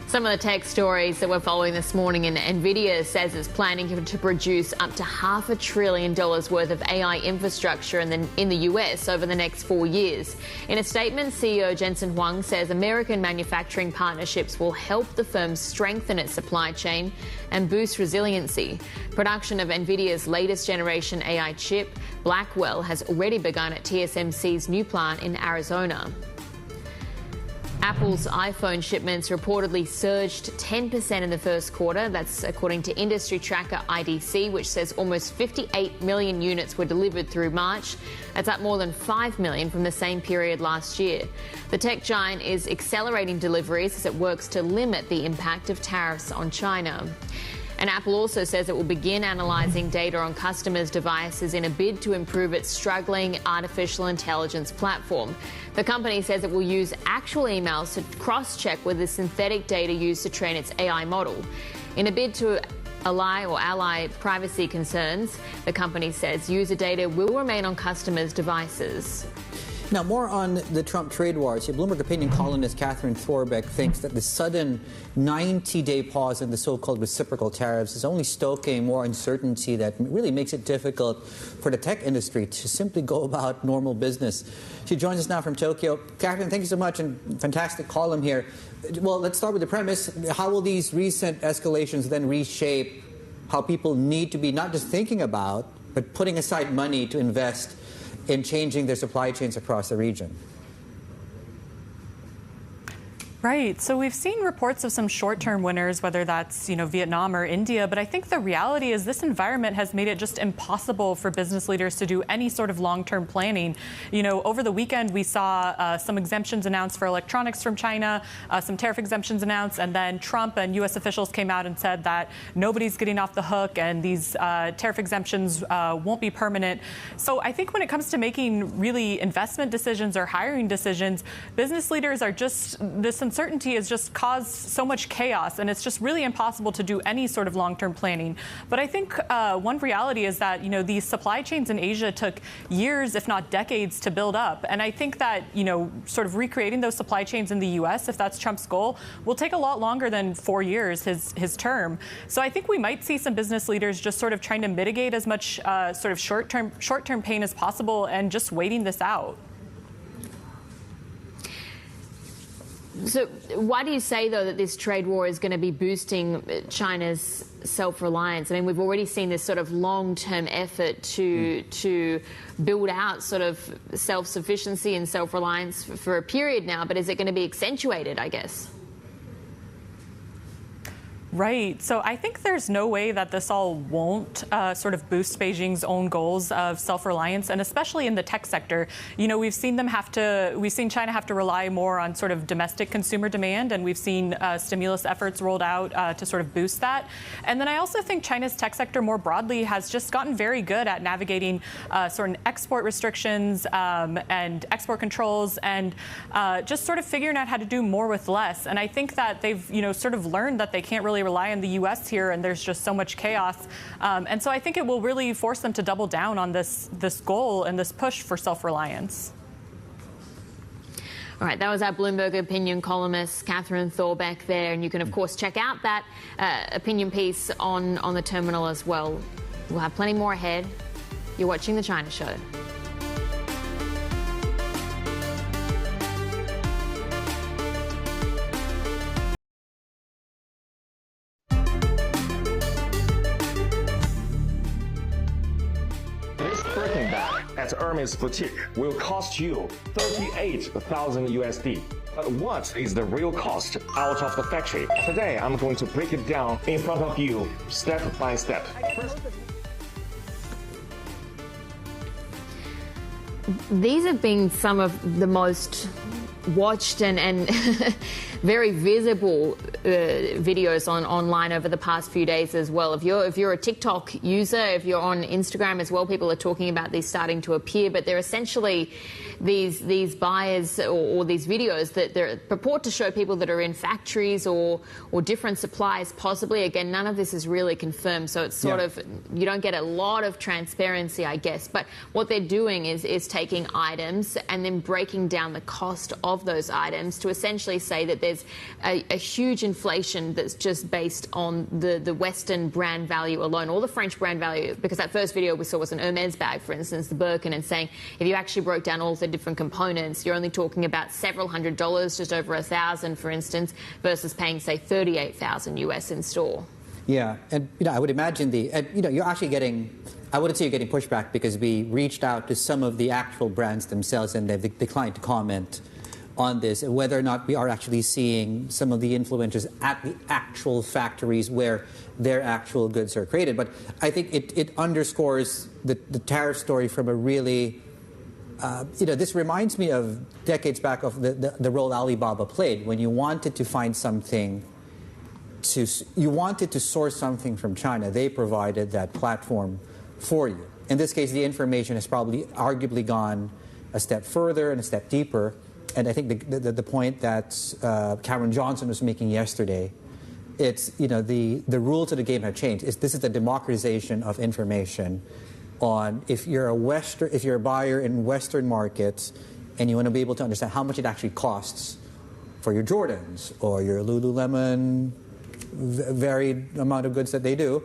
Some of the tech stories that we're following this morning, and NVIDIA says it's planning to produce up to $500 billion worth of AI infrastructure in the US over the next 4 years. In a statement, CEO Jensen Huang says American manufacturing partnerships will help the firm strengthen its supply chain and boost resiliency. Production of NVIDIA's latest generation AI chip, Blackwell, has already begun at TSMC's new plant in Arizona. Apple's iPhone shipments reportedly surged 10% in the first quarter. That's according to industry tracker IDC, which says almost 58 million units were delivered through March. That's up more than 5 million from the same period last year. The tech giant is accelerating deliveries as it works to limit the impact of tariffs on China. And Apple also says it will begin analysing data on customers' devices in a bid to improve its struggling artificial intelligence platform. The company says it will use actual emails to cross-check with the synthetic data used to train its AI model. In a bid to ally privacy concerns, the company says user data will remain on customers' devices. Now, more on the Trump trade wars. Bloomberg Opinion columnist Catherine Thorbeck thinks that the sudden 90-day pause in the so-called reciprocal tariffs is only stoking more uncertainty that really makes it difficult for the tech industry to simply go about normal business. She joins us now from Tokyo. Catherine, thank you so much, and fantastic column here. Well, let's start with the premise. How will these recent escalations then reshape how people need to be not just thinking about, but putting aside money to invest in changing their supply chains across the region? Right. So we've seen reports of some short-term winners, whether that's, Vietnam or India. But I think the reality is this environment has made it just impossible for business leaders to do any sort of long-term planning. Over the weekend, we saw some exemptions announced for electronics from China, some tariff exemptions announced, and then Trump and U.S. officials came out and said that nobody's getting off the hook and these tariff exemptions won't be permanent. So I think when it comes to making really investment decisions or hiring decisions, business leaders are just, this uncertainty has just caused so much chaos, and it's just really impossible to do any sort of long-term planning. But I think one reality is that, these supply chains in Asia took years, if not decades, to build up. And I think that, sort of recreating those supply chains in the U.S., if that's Trump's goal, will take a lot longer than 4 years, his term. So I think we might see some business leaders just sort of trying to mitigate as much sort of short-term pain as possible and just waiting this out. So why do you say, though, that this trade war is going to be boosting China's self-reliance? I mean, we've already seen this sort of long-term effort to build out sort of self-sufficiency and self-reliance for a period now, but is it going to be accentuated, I guess? Right. So I think there's no way that this all won't sort of boost Beijing's own goals of self-reliance, and especially in the tech sector. You know, we've seen China have to rely more on sort of domestic consumer demand, and we've seen stimulus efforts rolled out to sort of boost that. And then I also think China's tech sector more broadly has just gotten very good at navigating certain export restrictions and export controls, and just sort of figuring out how to do more with less. And I think that they've, sort of learned that they can't really rely on the U.S. here, and there's just so much chaos. And so I think it will really force them to double down on this goal and this push for self-reliance. All right, that was our Bloomberg Opinion columnist, Catherine Thorbeck there. And you can, of course, check out that opinion piece on the terminal as well. We'll have plenty more ahead. You're watching The China Show. At Hermes Boutique will cost you $38,000 USD. But what is the real cost out of the factory? Today, I'm going to break it down in front of you, step by step. These have been some of the most watched and very visible videos online over the past few days as well. If you're a TikTok user, if you're on Instagram as well, people are talking about these starting to appear, but they're essentially these buyers or these videos that they purport to show people that are in factories or different supplies possibly. Again, none of this is really confirmed, so it's sort of, you don't get a lot of transparency, I guess. But what they're doing is taking items and then breaking down the cost of those items to essentially say that there's a huge inflation that's just based on the Western brand value alone, or the French brand value, because that first video we saw was an Hermes bag, for instance, the Birkin, and saying if you actually broke down all the different components, you're only talking about several $100s, just over $1,000, for instance, versus paying, say, $38,000 US in store. Yeah, and I would imagine you're actually getting, I wouldn't say you're getting pushback, because we reached out to some of the actual brands themselves and they've declined to comment on this, and whether or not we are actually seeing some of the influencers at the actual factories where their actual goods are created. But I think it underscores the tariff story from a really, this reminds me of decades back of the role Alibaba played when you wanted to find something, you wanted to source something from China. They provided that platform for you. In this case, the information has probably arguably gone a step further and a step deeper. And I think the point that Cameron Johnson was making yesterday, it's, the rules of the game have changed. This is the democratization of information on if you're a buyer in Western markets and you want to be able to understand how much it actually costs for your Jordans or your Lululemon varied amount of goods that they do,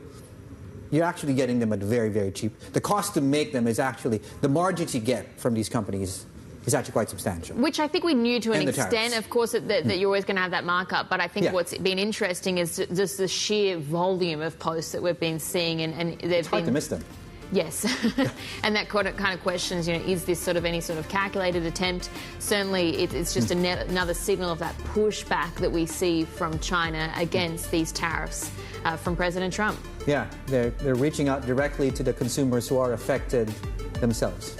you're actually getting them at very, very cheap. The cost to make them is actually, the margins you get from these companies is actually quite substantial. Which I think we knew to an extent, of course, that you're always going to have that markup. But I think what's been interesting is just the sheer volume of posts that we've been seeing. And it's hard to miss them. Yes. And that kind of questions, is this sort of any sort of calculated attempt? Certainly, it's just another signal of that pushback that we see from China against these tariffs from President Trump. Yeah, they're reaching out directly to the consumers who are affected themselves.